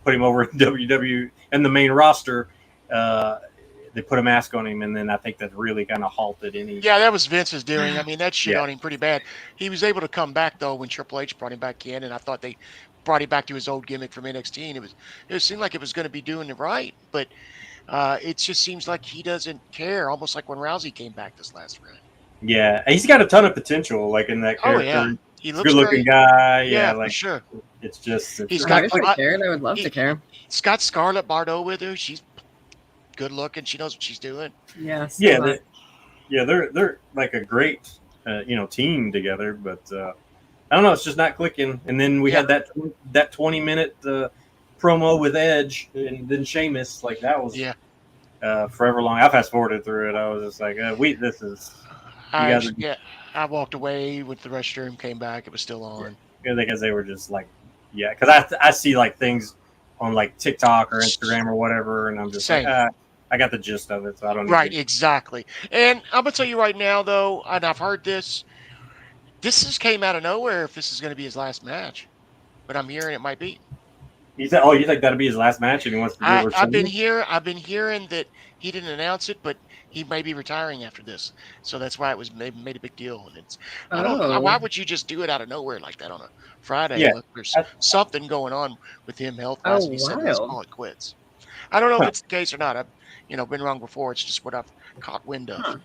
Speaker 2: put him over in WWE and the main roster, they put a mask on him, and then I think that really kind of halted any.
Speaker 3: Yeah, that was Vince's doing. I mean, that shit
Speaker 2: Yeah.
Speaker 3: on him pretty bad. He was able to come back though when Triple H brought him back in, and I thought they brought him back to his old gimmick from NXT, and it seemed like it was going to be doing it right, but it just seems like he doesn't care. Almost like when Rousey came back this last run.
Speaker 2: Yeah, he's got a ton of potential, like in that
Speaker 3: Oh
Speaker 2: character.
Speaker 3: yeah, he looks
Speaker 2: Good-looking
Speaker 3: great.
Speaker 2: guy.
Speaker 3: Yeah,
Speaker 2: like
Speaker 3: for sure.
Speaker 2: it's just.
Speaker 3: He's
Speaker 4: I
Speaker 3: got-
Speaker 4: wish I cared. I would love to care.
Speaker 3: He's got Scarlett Bordeaux with her. She's good looking. She knows what she's doing.
Speaker 4: Yes.
Speaker 2: Yeah, they're like a great team together, but I don't know, it's just not clicking. And then we had that 20-minute promo with Edge and then Sheamus, like that was forever long. I fast forwarded through it. I was just like, this is.
Speaker 3: I walked away with the restroom, came back, it was still on.
Speaker 2: Because they were just like, because I see like things on like TikTok or Instagram or whatever, and I'm just
Speaker 3: Same.
Speaker 2: like, I got the gist of it, so I don't.
Speaker 3: Right, exactly. And I'm gonna tell you right now, though, and I've heard this. This just came out of nowhere. If this is going to be his last match, but I'm hearing it might be.
Speaker 2: You said, you think that'll be his last match, and he wants to do it?
Speaker 3: I've been hearing that he didn't announce it, but he may be retiring after this. So that's why it was made a big deal. And it's I don't know, why would you just do it out of nowhere like that on a Friday?
Speaker 2: Yeah.
Speaker 3: Look, there's something going on with him health-wise. He said, let's call it quits. I don't know if it's the case or not. I've been wrong before. It's just what I've caught wind of.
Speaker 4: Huh.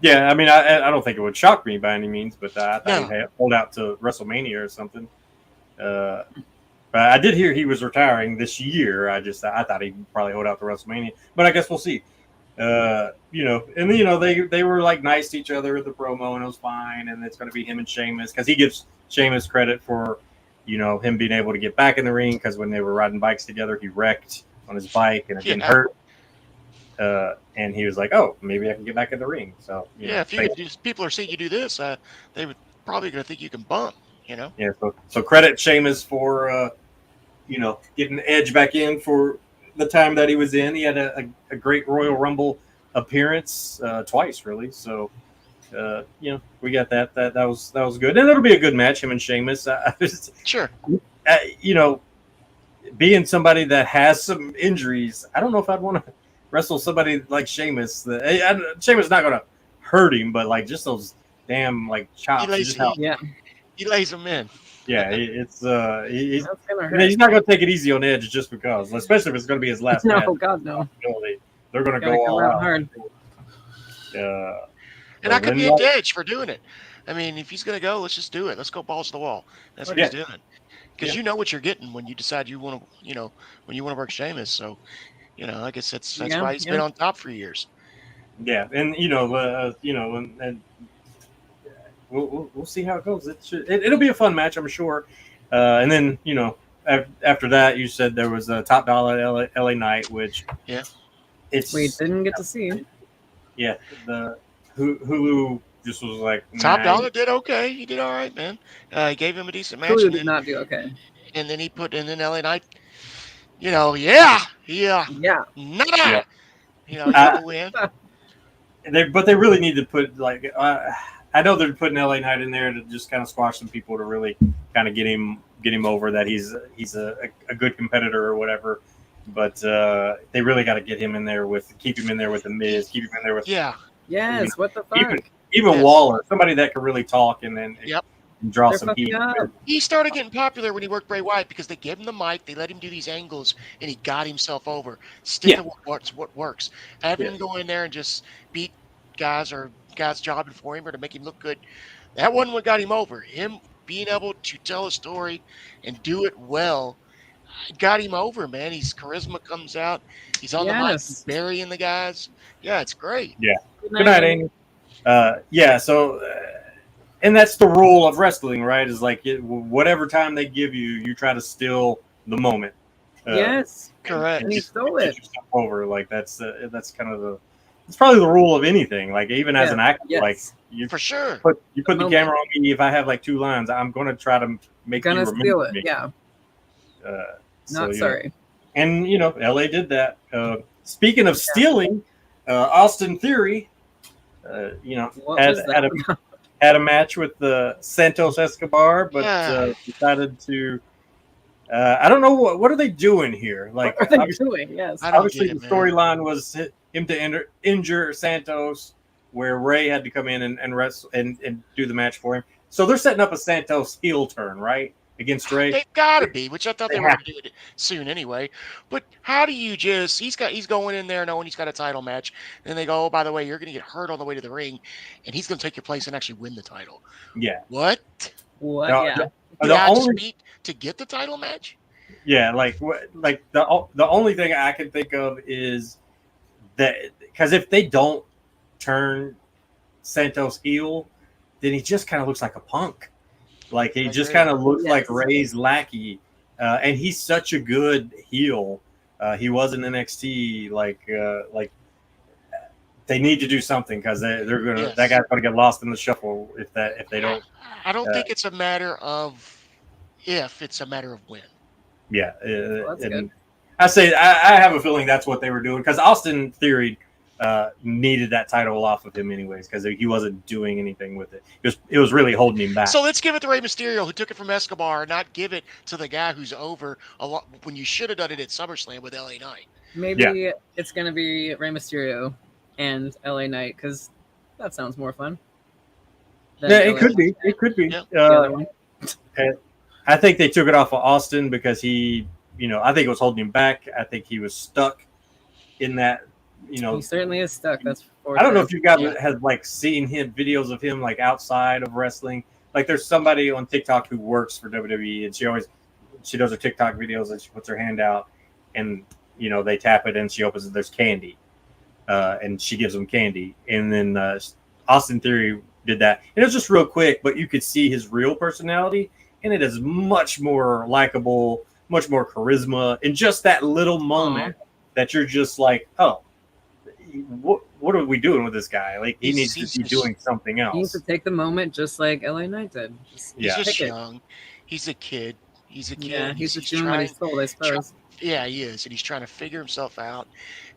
Speaker 2: Yeah, I mean, I don't think it would shock me by any means, but I thought he'd hold out to WrestleMania or something. But I did hear he was retiring this year. I thought he'd probably hold out to WrestleMania, but I guess we'll see. And they were like nice to each other at the promo, and it was fine. And it's going to be him and Sheamus, because he gives Sheamus credit for him being able to get back in the ring, because when they were riding bikes together, he wrecked on his bike and it didn't hurt. And he was like, "Oh, maybe I can get back in the ring." So
Speaker 3: if people are seeing you do this, they would probably going to think you can bump. Yeah.
Speaker 2: So credit Sheamus for getting Edge back in for the time that he was in. He had a great Royal Rumble appearance twice, really. So we got that. That was good, and it'll be a good match. Him and Sheamus.
Speaker 3: Sure.
Speaker 2: Being somebody that has some injuries, I don't know if I'd want to wrestle somebody like Sheamus. Sheamus not going to hurt him, but like just those damn like chops.
Speaker 3: He lays them in.
Speaker 2: Yeah, it's he's
Speaker 4: He's
Speaker 2: not going to take it easy on Edge just because, especially if it's going to be his last match.
Speaker 4: No, God, no.
Speaker 2: They're going to go all out
Speaker 4: hard.
Speaker 3: And I could be Edge for doing it. I mean, if he's going to go, let's just do it. Let's go balls to the wall. That's what he's doing. Because you know what you're getting when you decide you want to, when you want to work Sheamus. So, I guess that's why he's been on top for years.
Speaker 2: Yeah, and and we'll see how it goes. It'll be a fun match, I'm sure. And then after that, you said there was a Top Dollar LA Knight, which
Speaker 4: we didn't get to see.
Speaker 2: Yeah, the Hulu just was like
Speaker 3: Top Dollar did okay. He did all right, man. He gave him a decent match.
Speaker 4: Hulu did not do okay.
Speaker 3: And then LA Knight. Win.
Speaker 2: But they really need to put I know they're putting LA Knight in there to just kind of squash some people to really kind of get him over that he's a good competitor or whatever. But they really got to keep him in there with the Miz, keep him in there with
Speaker 4: Yes, what the fuck?
Speaker 2: Even Waller, somebody that can really talk and then draw
Speaker 4: They're
Speaker 2: some heat.
Speaker 3: He started getting popular when he worked Bray Wyatt because they gave him the mic, they let him do these angles, and he got himself over. Stick to what works. Having him go in there and just beat guys jobbing for him or to make him look good, that wasn't what got him over. Him being able to tell a story and do it well got him over, man. His charisma comes out. He's on the mic, burying the guys. Yeah, it's great.
Speaker 2: Yeah. Good night, Amy. So, and that's the rule of wrestling, right? Is like whatever time they give you, you try to steal the moment.
Speaker 3: Correct.
Speaker 4: And he stole it.
Speaker 2: Over, like that's kind of it's probably the rule of anything. Like even as an actor, like you
Speaker 3: for sure
Speaker 2: put the camera on me. If I have like 2 lines, I'm going to try to make you remember
Speaker 4: steal it.
Speaker 2: Me.
Speaker 4: Yeah. Not sorry.
Speaker 2: And LA did that. Speaking of stealing, Austin Theory
Speaker 4: What
Speaker 2: had,
Speaker 4: was
Speaker 2: had,
Speaker 4: that?
Speaker 2: a, had a match with Santos Escobar, but
Speaker 3: Yeah.
Speaker 2: decided to. I don't know what are they doing here. Like,
Speaker 4: What are they
Speaker 2: obviously,
Speaker 4: doing? Yes.
Speaker 3: I don't
Speaker 2: obviously
Speaker 3: get
Speaker 2: the
Speaker 3: it, man.
Speaker 2: storyline was him to injure Santos, where Ray had to come in and wrestle and do the match for him. So they're setting up a Santos heel turn, right, against Ray.
Speaker 3: They've got to be, which I thought
Speaker 2: They
Speaker 3: they were
Speaker 2: have
Speaker 3: going to do it soon anyway. But how do you just? He's going in there knowing he's got a title match. Then they go, oh, by the way, you're going to get hurt on the way to the ring, and he's going to take your place and actually win the title.
Speaker 2: Yeah.
Speaker 3: What?
Speaker 4: What?
Speaker 2: No,
Speaker 4: Yeah.
Speaker 3: You
Speaker 2: the
Speaker 3: had to
Speaker 2: only
Speaker 3: beat to get the title match?
Speaker 2: yeah, like the only thing I can think of is that because if they don't turn Santos heel, then he just kind of looks like a punk. Like he
Speaker 3: I
Speaker 2: just
Speaker 3: agree.
Speaker 2: kind of looks like
Speaker 4: Yes.
Speaker 2: Ray's lackey, and he's such a good heel. He was in NXT. Like they need to do something because they're gonna
Speaker 3: Yes.
Speaker 2: that guy's gonna get lost in the shuffle if they don't.
Speaker 3: I don't think it's a matter of if; it's a matter of when.
Speaker 2: Yeah,
Speaker 4: Well, that's
Speaker 2: and
Speaker 4: good.
Speaker 2: I have a feeling that's what they were doing because Austin Theory needed that title off of him anyways because he wasn't doing anything with it. It was really holding him back.
Speaker 3: So let's give it to Rey Mysterio, who took it from Escobar, not give it to the guy who's over a lot when you should have done it at SummerSlam with LA Knight.
Speaker 4: Maybe it's gonna be Rey Mysterio and LA Knight because that sounds more fun. than
Speaker 2: Yeah, it
Speaker 4: LA
Speaker 2: could be.
Speaker 4: Knight.
Speaker 2: It could be.
Speaker 3: Yep.
Speaker 4: The other one.
Speaker 2: I think they took it off of Austin because he, I think it was holding him back. I think he was stuck in that,
Speaker 4: He certainly is stuck. That's for
Speaker 2: I don't know
Speaker 4: sure.
Speaker 2: if you guys
Speaker 3: Yeah.
Speaker 2: have like seen videos of him like outside of wrestling. Like there's somebody on TikTok who works for WWE and she does her TikTok videos and she puts her hand out and they tap it and she opens it. There's candy, and she gives them candy. And then Austin Theory did that. And it was just real quick, but you could see his real personality, and it is much more likable, much more charisma in just that little moment that you're just like, oh, what are we doing with this guy? Like he needs to be doing something
Speaker 4: He needs
Speaker 2: else.
Speaker 4: to take the moment just like LA Knight did.
Speaker 3: He's
Speaker 2: Yeah.
Speaker 3: just
Speaker 4: Pick it.
Speaker 3: young. He's a kid. He's a kid.
Speaker 4: Yeah, he's just doing
Speaker 3: trying,
Speaker 4: what he's told, I suppose.
Speaker 3: Yeah, he is, and he's trying to figure himself out.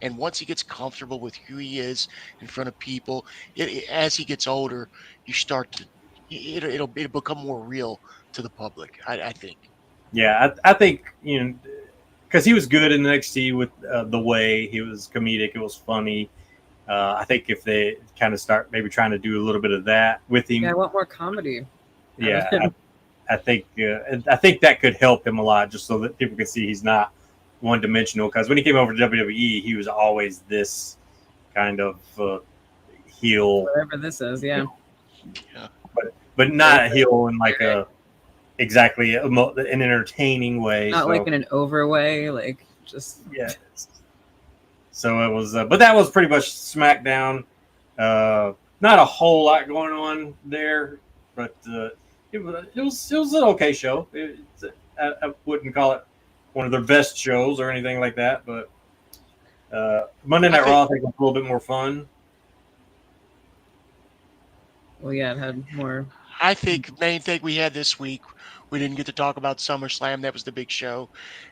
Speaker 3: And once he gets comfortable with who he is in front of people, as he gets older, you start to it'll become more real to the public. I think.
Speaker 2: Yeah, I think because he was good in NXT with the way he was comedic, it was funny. I think if they kind of start maybe trying to do a little bit of that with him,
Speaker 4: Yeah, I want more comedy.
Speaker 2: yeah, I think that could help him a lot, just so that people can see he's not one dimensional. Because when he came over to WWE, he was always this kind of heel,
Speaker 4: Whatever this is, yeah.
Speaker 2: but not a heel in like exactly an entertaining way.
Speaker 4: Not
Speaker 2: so.
Speaker 4: like in an over way, like just
Speaker 2: Yeah. So it was, but that was pretty much SmackDown. Not a whole lot going on there, but it was an okay show. I wouldn't call it one of their best shows or anything like that, but Monday Night Raw I think was a little bit more fun.
Speaker 4: well, yeah, it had more.
Speaker 3: I think the main thing we had this week, we didn't get to talk about SummerSlam. That was the big show.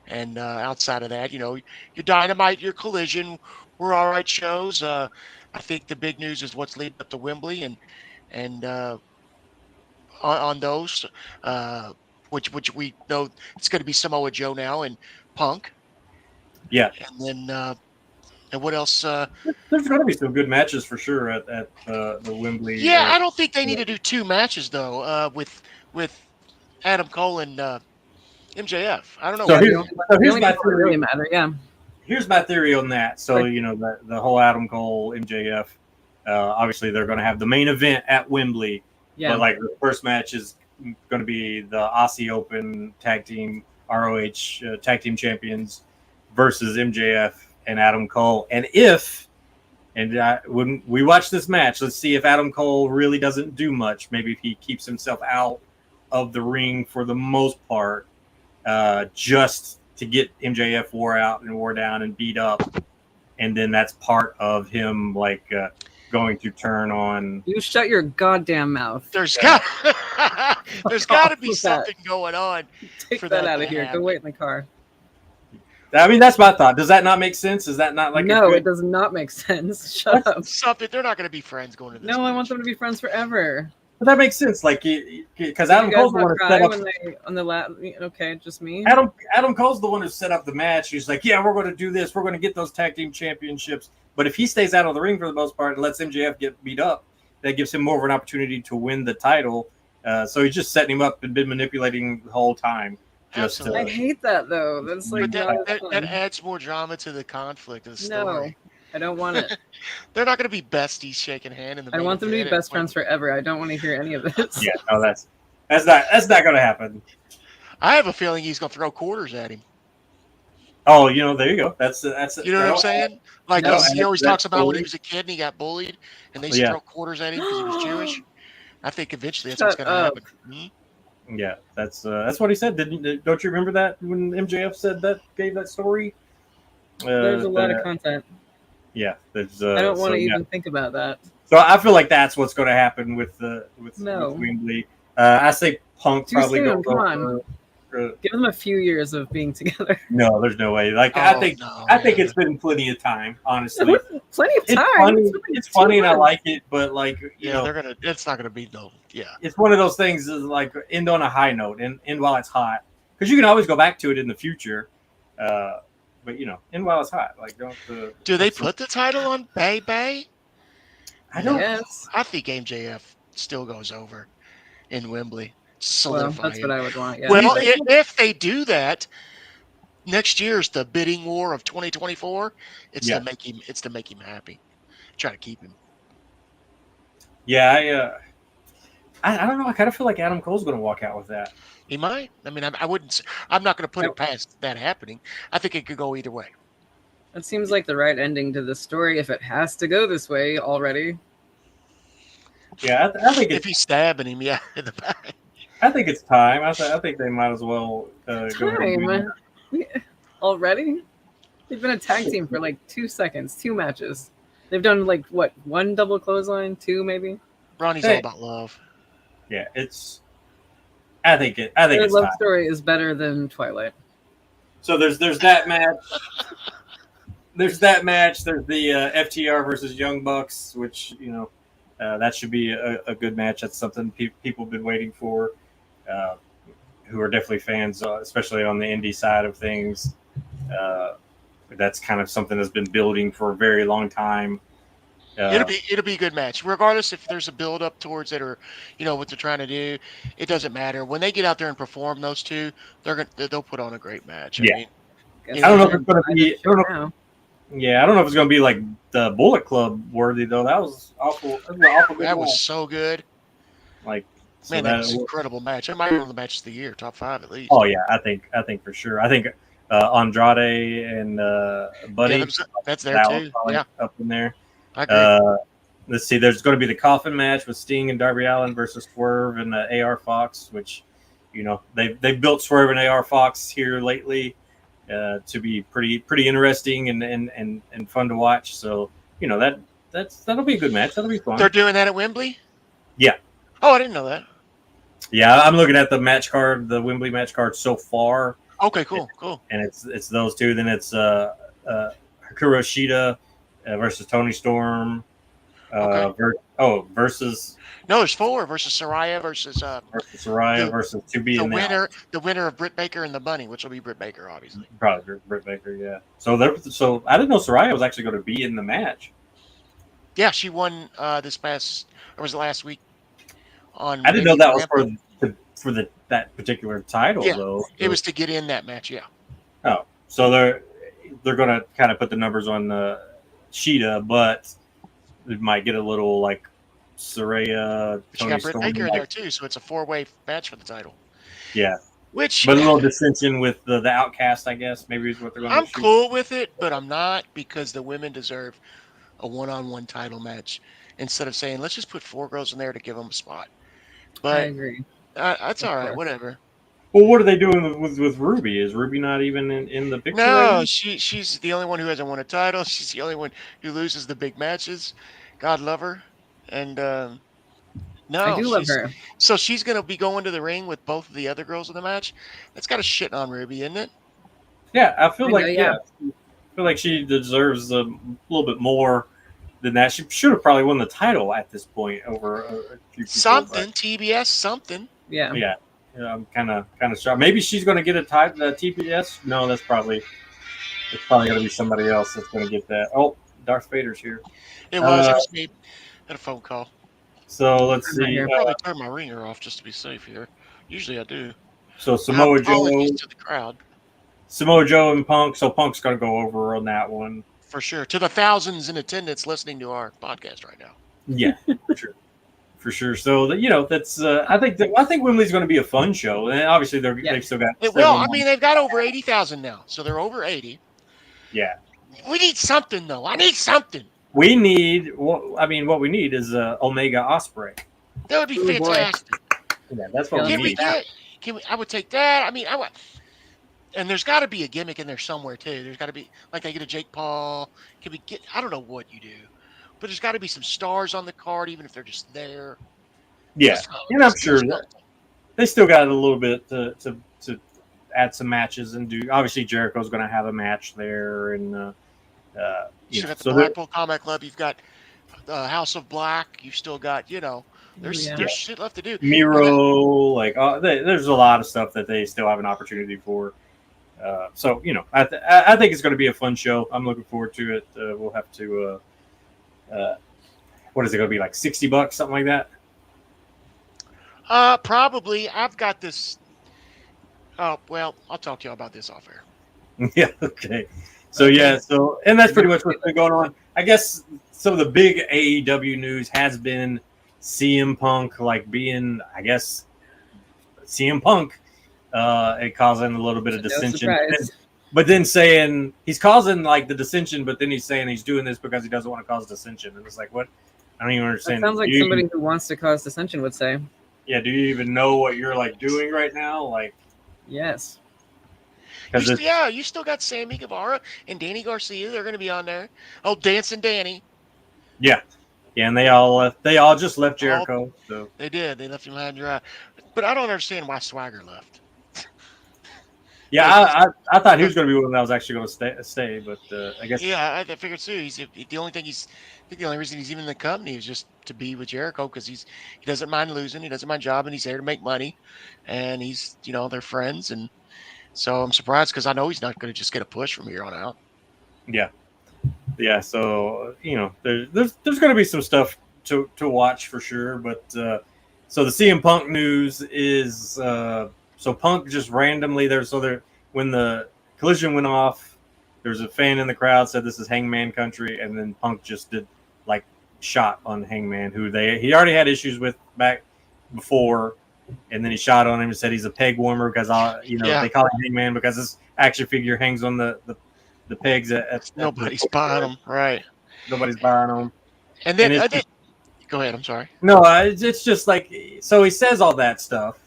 Speaker 3: And outside of that, your Dynamite, your Collision were all right shows. I think the big news is what's leading up to Wembley and on those, which we know it's going to be Samoa Joe now and Punk.
Speaker 2: Yeah.
Speaker 3: And then and what else?
Speaker 2: There's going to be some good matches for sure at the Wembley.
Speaker 3: Yeah, I don't think they need to do two matches though. With Adam Cole and MJF. I don't know.
Speaker 2: So
Speaker 4: Yeah,
Speaker 2: here's
Speaker 4: the
Speaker 2: my
Speaker 4: only people that really
Speaker 2: theory.
Speaker 4: matter, yeah.
Speaker 2: Here's my theory on that. So the whole Adam Cole MJF. Obviously, they're going to have the main event at Wembley.
Speaker 4: Yeah.
Speaker 2: But like the first match is going to be the Aussie Open Tag Team ROH Tag Team Champions versus MJF and Adam Cole. And when we watch this match, let's see if Adam Cole really doesn't do much. Maybe if he keeps himself out of the ring for the most part, just to get MJF wore down and beat up. And then that's part of him going to turn on.
Speaker 4: You shut your goddamn mouth.
Speaker 3: There's got to be
Speaker 4: What's that?
Speaker 3: something going on.
Speaker 4: Take
Speaker 3: for
Speaker 4: that
Speaker 3: that
Speaker 4: out of
Speaker 3: to
Speaker 4: here. Go
Speaker 3: happen.
Speaker 4: wait in the car.
Speaker 2: I mean, that's my thought. Does that not make sense? Is that not like
Speaker 4: no,
Speaker 2: a
Speaker 4: it
Speaker 2: good?
Speaker 4: does not make sense. Shut up.
Speaker 3: Something. They're not going to be friends going to this.
Speaker 4: No, I
Speaker 3: match.
Speaker 4: want them to be friends forever.
Speaker 2: But that makes sense. Like, because
Speaker 4: Did
Speaker 2: Adam
Speaker 4: you guys
Speaker 2: Cole's the
Speaker 4: not
Speaker 2: one who
Speaker 4: cry
Speaker 2: set up.
Speaker 4: when they on the Okay, just me.
Speaker 2: Adam Cole's the one who set up the match. He's like, yeah, we're going to do this. We're going to get those tag team championships. But if he stays out of the ring for the most part and lets MJF get beat up, that gives him more of an opportunity to win the title. So he's just setting him up and been manipulating the whole time. Just
Speaker 3: Absolutely.
Speaker 4: I hate that though. That's like
Speaker 3: But
Speaker 4: not
Speaker 3: that
Speaker 4: fun.
Speaker 3: adds more drama to the conflict of the
Speaker 4: No,
Speaker 3: story.
Speaker 4: I don't want it.
Speaker 3: They're not going to be besties shaking hand in the.
Speaker 4: I
Speaker 3: main
Speaker 4: want them to be
Speaker 3: event.
Speaker 4: best friends forever. I don't want to hear any of this.
Speaker 2: yeah, no, that's not going to happen.
Speaker 3: I have a feeling he's going to throw quarters at him.
Speaker 2: Oh, there you go. That's
Speaker 3: You know what I'm saying? Like
Speaker 4: No,
Speaker 3: he always talks about when he
Speaker 2: bully.
Speaker 3: was a kid and he got bullied, and they
Speaker 2: Yeah.
Speaker 3: throw quarters at him because he was Jewish. I think eventually that's what's
Speaker 4: Shut
Speaker 3: going to
Speaker 4: up.
Speaker 3: happen. Hmm?
Speaker 2: Yeah, that's what he said. Don't you remember that when MJF said that, gave that story?
Speaker 4: There's a lot of content.
Speaker 2: Yeah, there's.
Speaker 4: I don't want to
Speaker 2: yeah.
Speaker 4: even think about that.
Speaker 2: So I feel like that's what's going to happen with
Speaker 4: No.
Speaker 2: Wembley. I say Punk
Speaker 4: Too
Speaker 2: probably
Speaker 4: soon,
Speaker 2: goes
Speaker 4: come
Speaker 2: over.
Speaker 4: Give them a few years of being together.
Speaker 2: No, there's no way. Like I
Speaker 3: Oh,
Speaker 2: think
Speaker 3: no,
Speaker 2: I think
Speaker 3: man.
Speaker 2: it's been plenty of time. Honestly,
Speaker 4: Plenty of
Speaker 2: it's
Speaker 4: time.
Speaker 2: funny.
Speaker 4: been
Speaker 2: It's
Speaker 4: 2
Speaker 2: funny, and I
Speaker 4: months.
Speaker 2: like it. But like
Speaker 3: Yeah, they're gonna. It's not gonna be no. Yeah,
Speaker 2: it's one of those things is like end on a high note and end while it's hot because you can always go back to it in the future. But end while it's hot. Like don't.
Speaker 3: do they put the title on Bay Bay?
Speaker 2: I don't.
Speaker 4: Yes.
Speaker 3: I think MJF still goes over in Wembley.
Speaker 4: Well,
Speaker 3: Solidify
Speaker 4: that's
Speaker 3: him.
Speaker 4: what I would want. Yeah.
Speaker 3: Well, if they do that, next year's the bidding war of 2024. It's
Speaker 2: Yeah.
Speaker 3: to make him. It's to make him happy. Try to keep him.
Speaker 2: Yeah, I don't know. I kind of feel like Adam Cole's going to walk out with that.
Speaker 3: He might. I mean, I wouldn't. I'm not going to put it past that happening. I think it could go either way.
Speaker 4: That seems like the right ending to the story if it has to go this way already.
Speaker 2: Yeah, I think
Speaker 3: If
Speaker 2: it's
Speaker 3: he's stabbing him, yeah, in the back.
Speaker 2: I think it's time. I think they might as well go ahead and do
Speaker 4: Time.
Speaker 2: that.
Speaker 4: Already? They've been a tag team for like 2 seconds, 2 matches. They've done like what, 1 double clothesline, 2 maybe?
Speaker 3: Ronnie's
Speaker 2: Hey.
Speaker 3: all about love.
Speaker 2: Yeah, it's. I think
Speaker 4: Their
Speaker 2: it's
Speaker 4: love
Speaker 2: time.
Speaker 4: story is better than Twilight.
Speaker 2: So there's that match. There's that match. There's the FTR versus Young Bucks, which that should be a good match. That's something people have been waiting for, who are definitely fans, especially on the indie side of things. That's kind of something that's been building for a very long time.
Speaker 3: It'll be a good match, regardless if there's a build up towards it or what they're trying to do. It doesn't matter when they get out there and perform. Those two, they'll put on a great match.
Speaker 2: Yeah.
Speaker 3: I mean,
Speaker 4: Guess
Speaker 2: I don't know if
Speaker 4: they're
Speaker 2: it's going to be. I don't know.
Speaker 4: now.
Speaker 2: Yeah, I don't know if it's going to be like the Bullet Club worthy though. That was awful. That was an awful good
Speaker 3: that
Speaker 2: match.
Speaker 3: was so good.
Speaker 2: Like, so
Speaker 3: Man, that was an incredible match. It might be one of the matches of the year, top 5 at least.
Speaker 2: Oh yeah, I think for sure. I think Andrade and Buddy.
Speaker 3: Yeah, that's there
Speaker 2: that was
Speaker 3: too.
Speaker 2: probably
Speaker 3: Yeah,
Speaker 2: up in there.
Speaker 3: I agree.
Speaker 2: Let's see. There's going to be the coffin match with Sting and Darby Allin versus Swerve and AR Fox, which they've built Swerve and AR Fox here lately to be pretty interesting and fun to watch. So that'll be a good match. That'll be fun.
Speaker 3: They're doing that at Wembley.
Speaker 2: Yeah.
Speaker 3: Oh, I didn't know that.
Speaker 2: Yeah, I'm looking at the match card, the Wembley match card so far,
Speaker 3: Okay, cool.
Speaker 2: and it's those two. Then it's Hikaru Shida versus Tony Storm. Versus
Speaker 3: No, there's 4 versus Saraya versus
Speaker 2: Soraya versus to be in there.
Speaker 3: the winner of Britt Baker and the Bunny, which will be Britt Baker, obviously.
Speaker 2: Probably Britt Baker, yeah. So I didn't know Soraya was actually going to be in the match.
Speaker 3: Yeah, she won this past, or was it last week?
Speaker 2: I didn't know that was
Speaker 3: Rampage.
Speaker 2: for that particular title
Speaker 3: Yeah,
Speaker 2: though.
Speaker 3: It was to get in that match. Yeah.
Speaker 2: Oh, so they're going to kind of put the numbers on Sheeta, but it might get a little like Saraya.
Speaker 3: But you got Britt Baker in there too, so it's a 4-way match for the title.
Speaker 2: Yeah,
Speaker 3: Which
Speaker 2: but a little dissension with the Outcast, I guess. Maybe is what they're going to.
Speaker 3: I'm cool with it, but I'm not, because the women deserve a one-on-one title match instead of saying let's just put 4 girls in there to give them a spot.
Speaker 4: I
Speaker 3: But
Speaker 4: agree.
Speaker 3: that's all right.
Speaker 4: course.
Speaker 3: Whatever.
Speaker 2: Well, what are they doing with Ruby? Is Ruby not even in the picture?
Speaker 3: No,
Speaker 2: anymore?
Speaker 3: she's the only one who hasn't won a title. She's the only one who loses the big matches. God love her. And no,
Speaker 4: I do love her.
Speaker 3: So she's going to be going to the ring with both of the other girls in the match. That's got a shit on Ruby, isn't it?
Speaker 2: Yeah, I feel
Speaker 4: I
Speaker 2: like
Speaker 4: know, yeah.
Speaker 2: I feel like she deserves a little bit more than that. She should have probably won the title at this point over a few people, but
Speaker 3: Something TBS, something.
Speaker 4: Yeah.
Speaker 2: yeah, I'm kind of shocked. Maybe she's going to get the TPS. No, it's probably going to be somebody else that's going to get that. Oh, Darth Vader's here.
Speaker 3: It
Speaker 2: Uh,
Speaker 3: was me. Had a phone call.
Speaker 2: so let's
Speaker 4: I'm not
Speaker 2: see.
Speaker 4: here.
Speaker 3: Probably turn my ringer off just to be safe here. Usually I do.
Speaker 2: So
Speaker 3: My apologies to the crowd.
Speaker 2: Samoa Joe and Punk. So Punk's going to go over on that one.
Speaker 3: For sure. To the thousands in attendance listening to our podcast right now.
Speaker 2: Yeah, for sure. For sure. So that's I think Wembley's going to be a fun show, and obviously they've still got.
Speaker 3: It will. I mean, they've got over 80,000 now, so they're over 80.
Speaker 2: Yeah.
Speaker 3: We need something though. I need something.
Speaker 2: We need. What we need is Omega Osprey.
Speaker 3: That would be
Speaker 4: Oh, boy.
Speaker 3: fantastic.
Speaker 2: Yeah, that's what
Speaker 4: Can
Speaker 3: Can
Speaker 2: we
Speaker 3: we
Speaker 2: need.
Speaker 3: get? Can we? I would take that. I mean, I would. And there's got to be a gimmick in there somewhere too. There's got to be like I get a Jake Paul. Can we get? I don't know what you do, but there's got to be some stars on the card, even if they're just there.
Speaker 2: Yeah, and I'm sure
Speaker 3: Something.
Speaker 2: they still got a little bit to add some matches and do. Obviously, Jericho's going to have a match there, and
Speaker 3: You've got the Blackpool Combat Club. You've got House of Black. You've still got, there's shit left to do.
Speaker 2: Miro, there's a lot of stuff that they still have an opportunity for. So I think it's going to be a fun show. I'm looking forward to it. We'll have to. What is it going to be, like $60, something like that?
Speaker 3: Probably. I've got this. Oh well, I'll talk to you about this off air.
Speaker 2: Yeah. Okay. So and that's pretty much what's been going on. I guess some of the big AEW news has been CM Punk being, I guess, CM Punk, and causing a little bit of dissension.
Speaker 4: surprise.
Speaker 2: But then saying he's causing the dissension, but then he's saying he's doing this because he doesn't want to cause dissension. And it's like, what? I don't even
Speaker 4: That
Speaker 2: understand.
Speaker 4: sounds like somebody who wants to cause dissension would say.
Speaker 2: Yeah. Do you even know what you're doing right now?
Speaker 4: Yes.
Speaker 3: You still got Sammy Guevara and Danny Garcia. They're going to be on there. Oh, Dancing Danny.
Speaker 2: Yeah, and they all just left Jericho. So
Speaker 3: They did. They left him high and dry. But I don't understand why Swagger left.
Speaker 2: yeah, I thought he was going to be one that was actually going to stay, but I guess
Speaker 3: Yeah, I figured too. The only reason he's even in the company is just to be with Jericho because he doesn't mind losing. He doesn't mind jobbing. He's there to make money, and he's they're friends, and so I'm surprised because I know he's not going to just get a push from here on out.
Speaker 2: Yeah. So there's going to be some stuff to watch for sure. But so the CM Punk news is so Punk just randomly when the collision went off, there's a fan in the crowd said this is Hangman Country, and then Punk just did shot on Hangman, who he already had issues with back before, and then he shot on him and said he's a peg warmer because they call him Hangman because his action figure hangs on the pegs at
Speaker 3: Nobody's buying them, right?
Speaker 2: Nobody's buying them.
Speaker 3: And then go ahead. I'm sorry.
Speaker 2: No, it's just so he says all that stuff.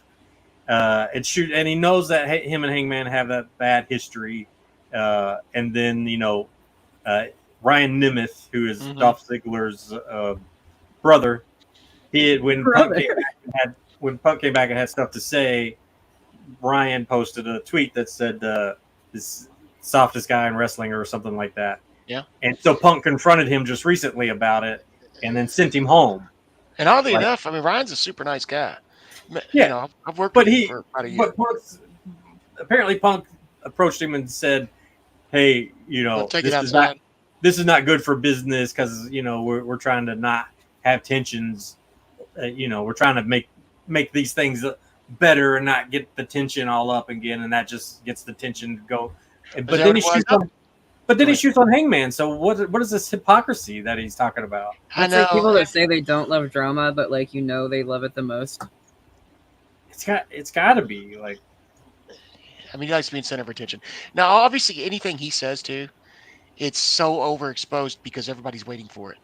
Speaker 2: And he knows that him and Hangman have that bad history. And then Ryan Nemeth, who is Dolph Ziggler's brother, when Punk came back and had stuff to say, Ryan posted a tweet that said this softest guy in wrestling or something like that.
Speaker 3: Yeah.
Speaker 2: And so Punk confronted him just recently about it and then sent him home.
Speaker 3: And oddly enough, I mean, Ryan's a super nice guy.
Speaker 2: Yeah.
Speaker 3: I've worked with him for about a year.
Speaker 2: But apparently Punk approached him and said, hey,
Speaker 3: Take it outside.
Speaker 2: This is not good for business because, we're trying to not have tensions. We're trying to make these things better and not get the tension all up again. And that just gets the tension to go. But then he shoots on Hangman. So what is this hypocrisy that he's talking about?
Speaker 4: It's like people that say they don't love drama, but they love it the most.
Speaker 2: It's got to be
Speaker 3: I mean, he likes being center of attention. Now, obviously, anything he says too, it's so overexposed because everybody's waiting for it.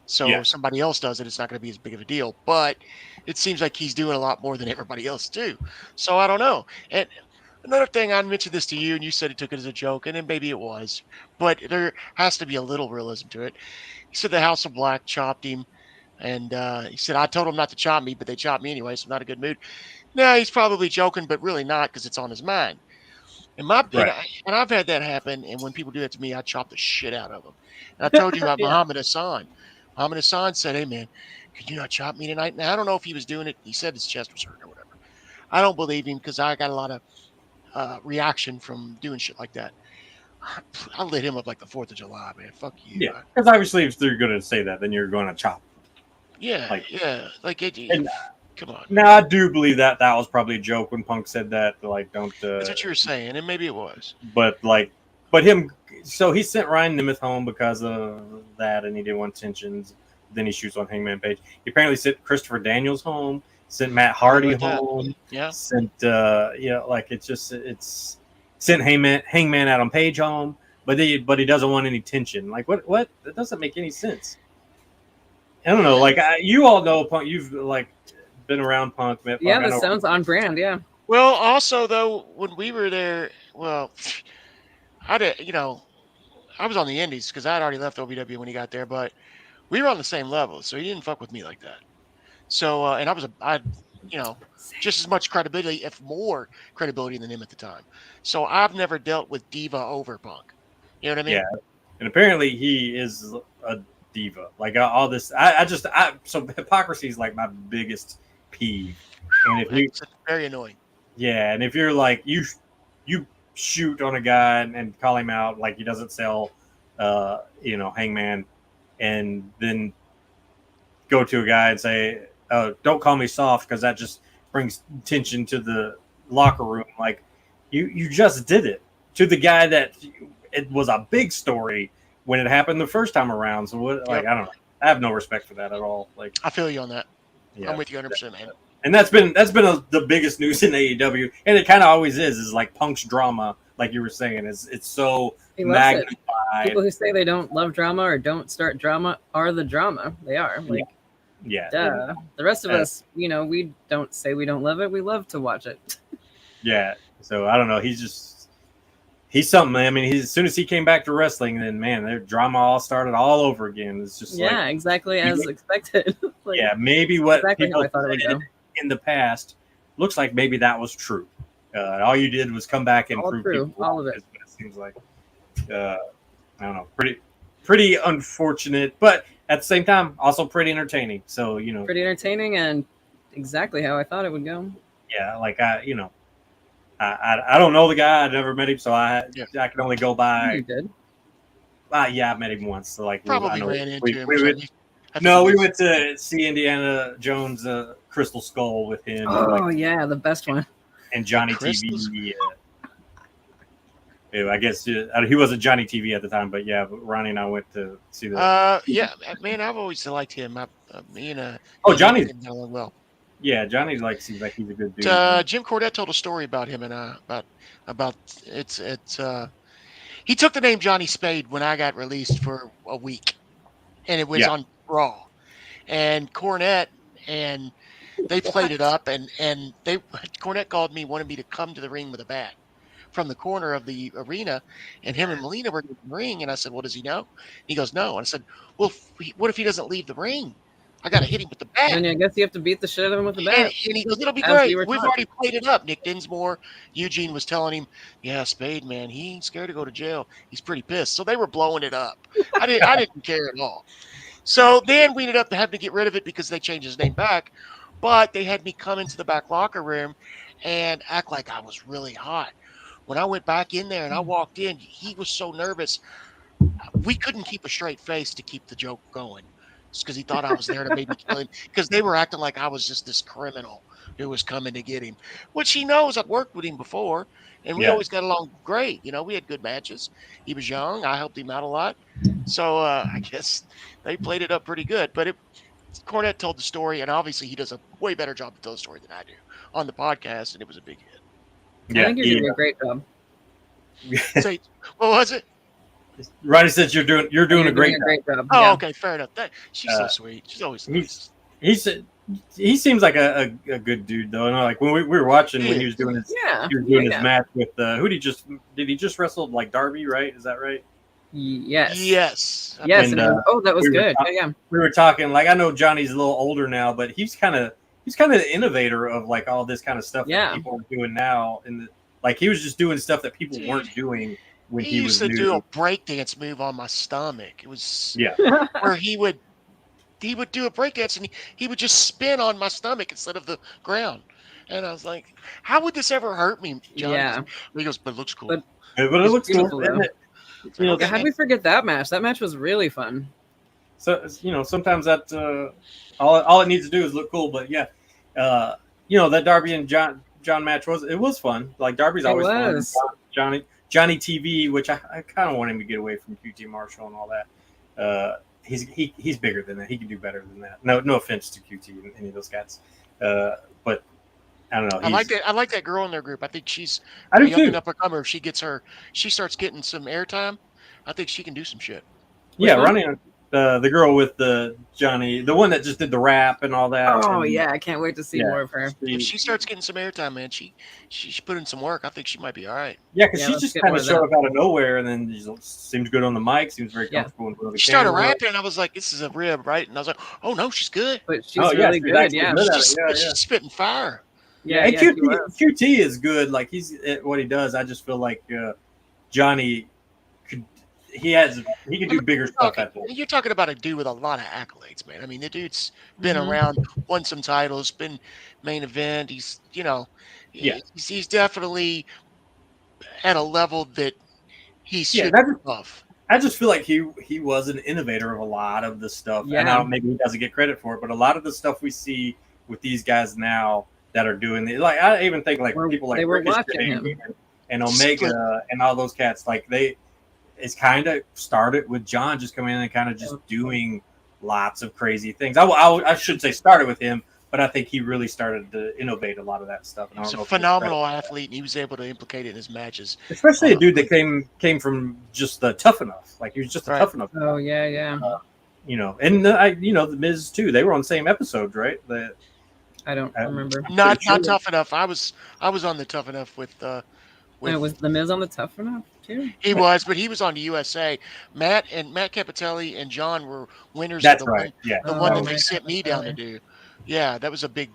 Speaker 3: So if somebody else does it, it's not going to be as big of a deal. But it seems like he's doing a lot more than everybody else too. So I don't know. And another thing, I mentioned this to you, and you said he took it as a joke, and then maybe it was. But there has to be a little realism to it. He said the House of Black chopped him, and he said, I told him not to chop me, but they chopped me anyway, so I'm not in a good mood. No, he's probably joking, but really not because it's on his mind. And
Speaker 2: Right.
Speaker 3: I've had that happen. And when people do that to me, I chop the shit out of them. And I told you about
Speaker 4: Yeah.
Speaker 3: Muhammad Hassan. Muhammad Hassan said, "Hey man, could you not chop me tonight?" Now I don't know if he was doing it. He said his chest was hurting or whatever. I don't believe him because I got a lot of reaction from doing shit like that. I lit him up like the 4th of July, man. Fuck you.
Speaker 2: Yeah, because obviously, if they're going to say that, then you're going to chop.
Speaker 3: Yeah,
Speaker 2: Like,
Speaker 3: yeah. Like
Speaker 2: and
Speaker 3: come on.
Speaker 2: now I do believe that was probably a joke when Punk said that. Like, don't.
Speaker 3: That's what you were saying, and maybe it was.
Speaker 2: But him. So he sent Ryan Nemeth home because of that, and he didn't want tensions. Then he shoots on Hangman Page. He apparently sent Christopher Daniels home. Sent Matt Hardy
Speaker 3: Like that.
Speaker 2: home.
Speaker 3: Yeah.
Speaker 2: Sent like it's sent Hangman Adam Page home. But he doesn't want any tension. Like what? That doesn't make any sense. I don't know. Like you all know Punk. You've like been around Punk. Met Punk.
Speaker 4: Yeah,
Speaker 2: I
Speaker 4: this
Speaker 2: know-
Speaker 4: sounds on brand. Yeah.
Speaker 3: Well, also though, when we were there, well, I did. I was on the Indies because I had already left OVW when he got there, but we were on the same level, so he didn't fuck with me like that. So, and I just as much credibility, if more credibility than him at the time. So I've never dealt with diva over Punk. You know what I mean?
Speaker 2: Yeah. And apparently he is a diva. Like all this, so hypocrisy is like my biggest peeve. And if you,
Speaker 3: It's very annoying.
Speaker 2: yeah, and if you're like you shoot on a guy and call him out like he doesn't sell, Hangman, and then go to a guy and say, "Don't call me soft," because that just brings tension to the locker room. Like you just did it to the guy that it was a big story when it happened the first time around. So what? Like I don't know. I have no respect for that at all. Like
Speaker 3: I feel you on that.
Speaker 2: yeah.
Speaker 3: I'm with you 100%, man.
Speaker 2: And that's been the biggest news in AEW, and it kind of always is like Punk's drama, like you were saying, it's so
Speaker 4: He loves it.
Speaker 2: magnified.
Speaker 4: People who say they don't love drama or don't start drama are the drama. They are. Like,
Speaker 2: Yeah,
Speaker 4: duh. The rest of us, we don't say we don't love it. We love to watch it.
Speaker 2: yeah. So I don't know. He's something. I mean, as soon as he came back to wrestling, then man, their drama all started all over again. It's just
Speaker 4: Yeah, exactly as expected. Like,
Speaker 2: yeah, maybe what
Speaker 4: exactly how
Speaker 2: people
Speaker 4: I thought it would
Speaker 2: said
Speaker 4: go.
Speaker 2: in the past looks like maybe that was true. All you did was come back and
Speaker 4: All
Speaker 2: prove
Speaker 4: true,
Speaker 2: people
Speaker 4: all of
Speaker 2: wrong,
Speaker 4: it.
Speaker 2: is what it seems like. I don't know, pretty unfortunate, but at the same time, also pretty entertaining. So
Speaker 4: Pretty entertaining and exactly how I thought it would go.
Speaker 2: yeah, like I don't know the guy. I never met him, so I can only go
Speaker 4: You
Speaker 2: by.
Speaker 4: did.
Speaker 2: Yeah, I met him once. So like
Speaker 3: Probably
Speaker 2: I know
Speaker 3: ran into
Speaker 2: we
Speaker 3: him.
Speaker 2: would- no, we went to see Indiana Jones Crystal Skull with him.
Speaker 4: Oh yeah, the best one.
Speaker 2: And Johnny
Speaker 3: Crystal
Speaker 2: TV. I guess he wasn't Johnny TV at the time, but yeah, Ronnie and I went to see that.
Speaker 3: Yeah, man, I've always liked him.
Speaker 2: Johnny.
Speaker 3: Well,
Speaker 2: Yeah, Johnny seems like he's a good dude.
Speaker 3: Jim Cornette told a story about him and about it's he took the name Johnny Spade when I got released for a week, and it was on Raw, and Cornette and they played it up, and Cornette called me, wanted me to come to the ring with a bat from the corner of the arena, and him and Melina were in the ring, and I said, "Well, does he know?" He goes, "No," and I said, "Well, what if he doesn't leave the ring? I got to hit him with the bat."
Speaker 4: And I guess you have to beat the shit out of him with the
Speaker 3: And
Speaker 4: bat.
Speaker 3: he goes, "It'll be
Speaker 4: As
Speaker 3: great.
Speaker 4: we were
Speaker 3: We've
Speaker 4: taught.
Speaker 3: already played it up." Nick Dinsmore, Eugene was telling him, "Yeah, Spade, man, he ain't scared to go to jail. He's pretty pissed." So they were blowing it up. I didn't care at all. So then we ended up having to get rid of it because they changed his name back. But they had me come into the back locker room and act like I was really hot. When I went back in there and I walked in, he was so nervous. We couldn't keep a straight face to keep the joke going. Because he thought I was there to maybe kill him. Because they were acting like I was just this criminal who was coming to get him. Which he knows I've worked with him before. And we always got along great. We had good matches. He was young. I helped him out a lot. So I guess they played it up pretty good. But Cornette told the story. And obviously he does a way better job to tell the story than I do on the podcast. And it was a big hit.
Speaker 4: I think you're doing a great job.
Speaker 3: Say, what was it?
Speaker 2: Ronnie says you're doing a great
Speaker 4: job.
Speaker 3: Oh,
Speaker 4: Yeah.
Speaker 3: okay. Fair enough. She's so sweet. She's always nice.
Speaker 2: He seems like a good dude though. And like when we were watching when he was doing his his match with who did he just wrestle like Darby, right? Is that right?
Speaker 4: Yes.
Speaker 3: Yes.
Speaker 4: Yes.
Speaker 2: And,
Speaker 4: that was
Speaker 2: we were
Speaker 4: good.
Speaker 2: talking- We were talking like I know Johnny's a little older now, but he's kind of the innovator of like all this kind of stuff that people are doing now Like he was just doing stuff that people
Speaker 3: Dude,
Speaker 2: weren't doing when
Speaker 3: he
Speaker 2: he was
Speaker 3: used to
Speaker 2: new.
Speaker 3: do a breakdance move on my stomach. It was
Speaker 2: Yeah,
Speaker 3: where he would do a breakdance and he would just spin on my stomach instead of the ground. And I was like, how would this ever hurt me, John?
Speaker 4: Yeah.
Speaker 3: He goes, but it looks cool.
Speaker 4: But
Speaker 2: but it
Speaker 4: it's
Speaker 2: looks cool.
Speaker 4: beautiful, though.
Speaker 2: Isn't it?
Speaker 3: It's
Speaker 2: You
Speaker 3: like,
Speaker 2: know,
Speaker 4: Yeah, how'd we forget that match? That match was really fun.
Speaker 2: so sometimes that all it needs to do is look cool. But yeah, that Darby and John match was fun. Like Darby's
Speaker 4: It
Speaker 2: always
Speaker 4: was.
Speaker 2: fun. Johnny TV, which I kind of want him to get away from QT Marshall and all that. He's bigger than that. He can do better than that. No offense to QT and any of those guys, but I don't know.
Speaker 3: I like that. I like that girl in their group. I think she's
Speaker 2: I do
Speaker 3: a young
Speaker 2: too.
Speaker 3: and up and comer. If she starts getting some airtime, I think she can do some shit.
Speaker 2: Yeah,
Speaker 4: one?
Speaker 2: running the girl with the Johnny, the one that just did the rap and all that.
Speaker 4: Oh
Speaker 2: and,
Speaker 4: yeah, I can't wait to see
Speaker 2: yeah.
Speaker 4: more of her.
Speaker 3: If she starts getting some airtime, man, she's put in some work. I think she might be all right.
Speaker 2: Yeah, because
Speaker 4: Yeah,
Speaker 2: she
Speaker 4: let's
Speaker 2: just
Speaker 4: get
Speaker 2: kind
Speaker 4: more
Speaker 2: of
Speaker 4: of
Speaker 2: showed
Speaker 4: that.
Speaker 2: up out of nowhere, and then just seems good on the mic. Seems very
Speaker 4: Yeah.
Speaker 2: comfortable in front of the
Speaker 3: She started
Speaker 2: camera.
Speaker 3: rapping, and I was like, "This is a rib, right?" And I was like, "Oh no, she's good.
Speaker 4: But she's
Speaker 2: Oh, yeah,
Speaker 4: really
Speaker 2: she's
Speaker 4: good.
Speaker 2: actually
Speaker 4: Yeah.
Speaker 2: good at it.
Speaker 3: She's,
Speaker 2: Yeah, yeah.
Speaker 3: she's spitting fire."
Speaker 4: Yeah,
Speaker 2: and
Speaker 4: yeah, she was.
Speaker 2: QT is good. Like he's at what he does. I just feel like Johnny he can do bigger stuff at that.
Speaker 3: You're talking about a dude with a lot of accolades, man. I mean, the dude's been
Speaker 4: Mhm.
Speaker 3: around, won some titles, been main event. He's,
Speaker 2: Yeah.
Speaker 3: he's definitely at a level that he
Speaker 2: Yeah,
Speaker 3: should
Speaker 2: that's-
Speaker 3: be above.
Speaker 2: I just feel like he was an innovator of a lot of the stuff, and
Speaker 4: Yeah.
Speaker 2: maybe he doesn't get credit for it, but a lot of the stuff we see with these guys now that are doing the, like I even think like people like
Speaker 4: They were
Speaker 2: Ricochet
Speaker 4: watching him.
Speaker 2: and Omega and all those cats, like it's kind of started with John just coming in and kind of just doing lots of crazy things. I should say started with him, but I think he really started to innovate a lot of that stuff. And I
Speaker 3: He's
Speaker 2: don't
Speaker 3: a
Speaker 2: know if he gets
Speaker 3: phenomenal athlete, and he was able to implicate it in his matches.
Speaker 2: credit. Especially a dude that came from just the Tough Enough. Like he was just a
Speaker 3: Right.
Speaker 2: Tough Enough.
Speaker 4: Oh yeah, yeah.
Speaker 2: And the Miz too. They were on the same episodes, right?
Speaker 4: I don't remember.
Speaker 3: Not
Speaker 2: Pretty sure.
Speaker 3: tough enough. I was on the tough enough with
Speaker 4: Wait, was the Miz on the Tough Enough too?
Speaker 3: he was, but he was on the USA. Matt Capitelli and John were winners
Speaker 2: That's
Speaker 3: of the
Speaker 2: right. Yeah.
Speaker 3: the one
Speaker 4: Oh,
Speaker 3: that they
Speaker 4: Matt
Speaker 3: sent me down to do. Yeah, that was a big.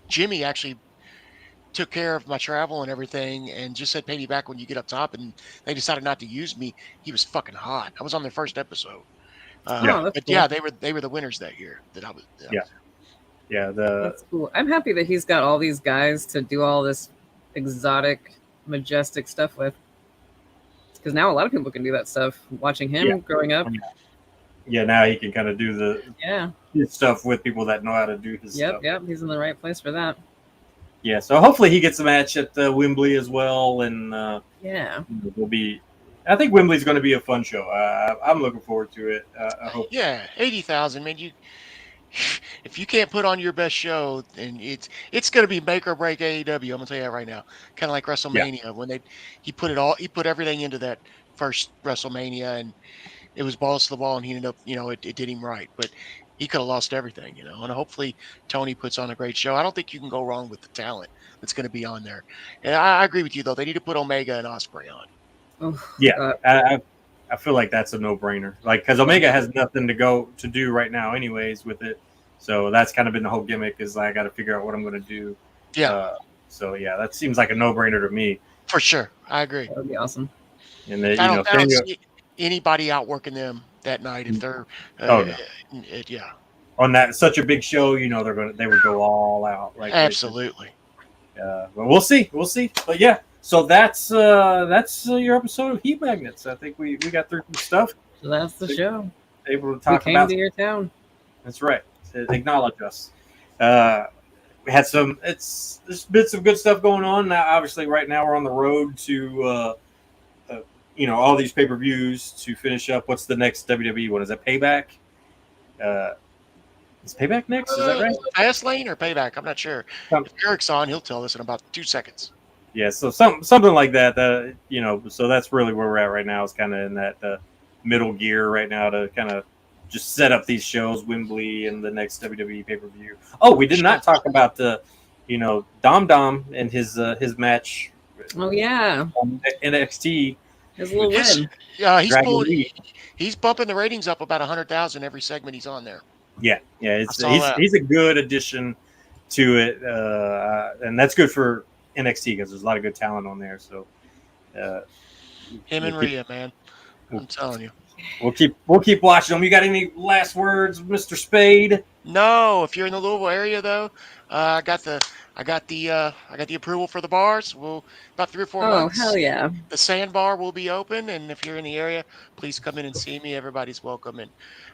Speaker 3: Jimmy actually took care of my travel and everything, and just said, "Pay me back when you get up top." And they decided not to use me. He was fucking hot. I was on their first episode.
Speaker 4: Yeah.
Speaker 3: But
Speaker 4: That's cool.
Speaker 3: yeah, they were the winners that year. That I was.
Speaker 2: Yeah. Yeah.
Speaker 4: That's cool. I'm happy that he's got all these guys to do all this exotic, majestic stuff with. Because now a lot of people can do that stuff. Watching him
Speaker 2: Yeah.
Speaker 4: growing up.
Speaker 2: Yeah. Now he can kind of do the
Speaker 4: Yeah.
Speaker 2: his stuff with people that know how to do his
Speaker 4: Yep.
Speaker 2: stuff.
Speaker 4: Yep. He's in the right place for that.
Speaker 2: Yeah. So hopefully he gets a match at Wembley as well, and
Speaker 4: Yeah.
Speaker 2: will be. I think Wembley's going to be a fun show. I'm looking forward to it. I hope.
Speaker 3: Yeah, 80,000, man. If you can't put on your best show, then it's going to be make or break AEW. I'm going to tell you that right now. Kind of like WrestleMania when he put everything into that first WrestleMania, and it was balls to the wall, and he ended up, it did him right, but he could have lost everything, And hopefully Tony puts on a great show. I don't think you can go wrong with the talent that's going to be on there. And I agree with you though. They need to put Omega and Ospreay on.
Speaker 4: Oh,
Speaker 2: Yeah. I feel like that's a no-brainer. Like, because Omega has nothing to do right now, anyways, with it. So that's kind of been the whole gimmick. Is I got to figure out what I'm going to do.
Speaker 3: Yeah,
Speaker 2: So yeah, that seems like a no-brainer to me.
Speaker 3: for sure. I agree.
Speaker 4: that would be awesome.
Speaker 2: And then,
Speaker 3: I don't
Speaker 2: Samuel-
Speaker 3: see anybody outworking them that night if they're.
Speaker 2: Oh, no.
Speaker 3: Yeah,
Speaker 2: on that such a big show, they would go all out. Like
Speaker 3: absolutely.
Speaker 2: But we'll see. But yeah, so that's your episode of Heat Magnets. I think we got through some stuff.
Speaker 4: So that's the show.
Speaker 2: Able to
Speaker 4: We
Speaker 2: talk
Speaker 4: came
Speaker 2: about.
Speaker 4: to your town.
Speaker 2: That's right. Acknowledge us. We had there's been some good stuff going on. Now, obviously, right now we're on the road to, all these pay-per-views to finish up. What's the next WWE one? Is that Payback? Is Payback next? Is that right?
Speaker 3: Fastlane or Payback? I'm not sure.
Speaker 2: Some-
Speaker 3: If Eric's on, he'll tell us in about 2 seconds.
Speaker 2: Yeah, so something like that. So that's really where we're at right now. Is kind of in that middle gear right now to kind of just set up these shows, Wembley and the next WWE pay-per-view. Oh, we did not talk about Dom Dom and his match
Speaker 4: Oh yeah,
Speaker 2: on NXT.
Speaker 4: his little
Speaker 3: Yes.
Speaker 4: win.
Speaker 3: Yeah,
Speaker 2: Dragon Lee.
Speaker 3: he's bumping the ratings up about 100,000 every segment he's on there.
Speaker 2: Yeah,
Speaker 3: I saw that.
Speaker 2: he's a good addition to it, and that's good for NXT because there's a lot of good talent on there. So
Speaker 3: Him and
Speaker 2: we'll keep-
Speaker 3: Rhea, man. I'm telling you.
Speaker 2: we'll keep watching them. You got any last words, Mr. Spade?
Speaker 3: No, if you're in the Louisville area though, I got the approval for the bars. We'll about 3 or 4
Speaker 4: Oh,
Speaker 3: months.
Speaker 4: hell yeah.
Speaker 3: The Sandbar will be open, and if you're in the area, please come in and see me. Everybody's welcome, and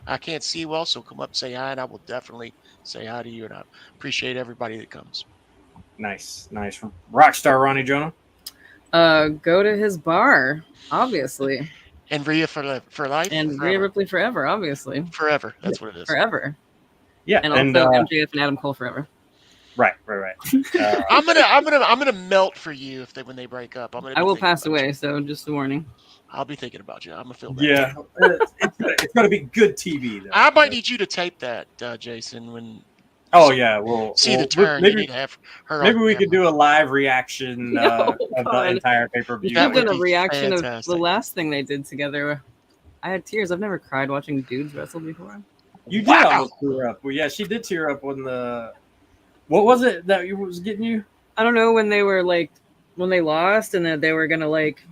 Speaker 3: I can't see you well, so come up and say hi, and I will definitely say hi to you, and I appreciate everybody that comes.
Speaker 2: Nice. Rockstar Ronnie Jonah.
Speaker 4: Go to his bar, obviously.
Speaker 3: And Rhea for life,
Speaker 4: And
Speaker 3: forever.
Speaker 4: Rhea Ripley forever, obviously.
Speaker 3: Forever. That's what it is.
Speaker 4: Forever.
Speaker 2: Yeah,
Speaker 4: And also MJF and Adam Cole forever.
Speaker 2: right.
Speaker 3: I'm gonna melt for you when they break up.
Speaker 4: I will pass away, so just a warning.
Speaker 3: I'll be thinking about you. I'm gonna feel bad.
Speaker 2: Yeah, it's going to be good TV though.
Speaker 3: I might need you to tape that, Jason. When
Speaker 2: Oh yeah, we'll
Speaker 3: see the turn, you need to have her.
Speaker 2: Maybe
Speaker 3: on
Speaker 2: we
Speaker 3: camera.
Speaker 2: could do a live reaction
Speaker 4: Oh,
Speaker 2: of the
Speaker 4: God.
Speaker 2: entire pay-per-view.
Speaker 3: That
Speaker 4: You've
Speaker 3: would
Speaker 4: done a
Speaker 3: be
Speaker 4: reaction of
Speaker 3: fantastic.
Speaker 4: the last thing they did together. I had tears. I've never cried watching dudes wrestle before.
Speaker 2: You did
Speaker 3: Wow.
Speaker 2: almost tear up. Well, yeah, she did tear up when the. What was it that was getting you?
Speaker 4: I don't know when they were like when they lost and that they were gonna like,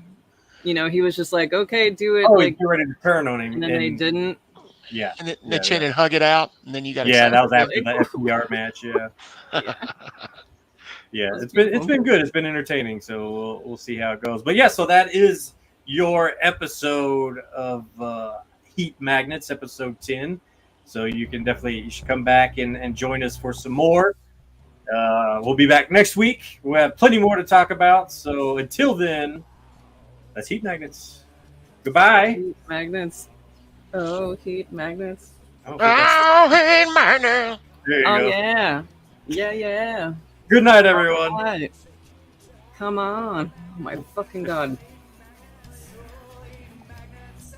Speaker 4: he was just like, okay, do it,
Speaker 2: Oh,
Speaker 4: like,
Speaker 2: you ready to turn on him,
Speaker 4: and then they didn't.
Speaker 2: Yeah,
Speaker 3: And then
Speaker 2: Yeah,
Speaker 3: they chanted "hug it out," and then you got
Speaker 2: yeah, that was after
Speaker 4: Really?
Speaker 2: the FDR match. Yeah, yeah,
Speaker 4: That's
Speaker 2: it's been
Speaker 4: beautiful.
Speaker 2: good. It's been entertaining. So we'll see how it goes. But yeah, so that is your episode of Heat Magnets, episode 10. So you should come back and join us for some more. We'll be back next week. We'll have plenty more to talk about. So until then, that's Heat Magnets. Goodbye.
Speaker 4: Heat magnets. Oh, heat magnets.
Speaker 2: Oh,
Speaker 3: hey, man.
Speaker 2: there you
Speaker 4: Oh
Speaker 2: go.
Speaker 4: yeah. Yeah.
Speaker 2: Good night, everyone.
Speaker 4: All right. Come on. Oh my fucking god.
Speaker 1: Magnets,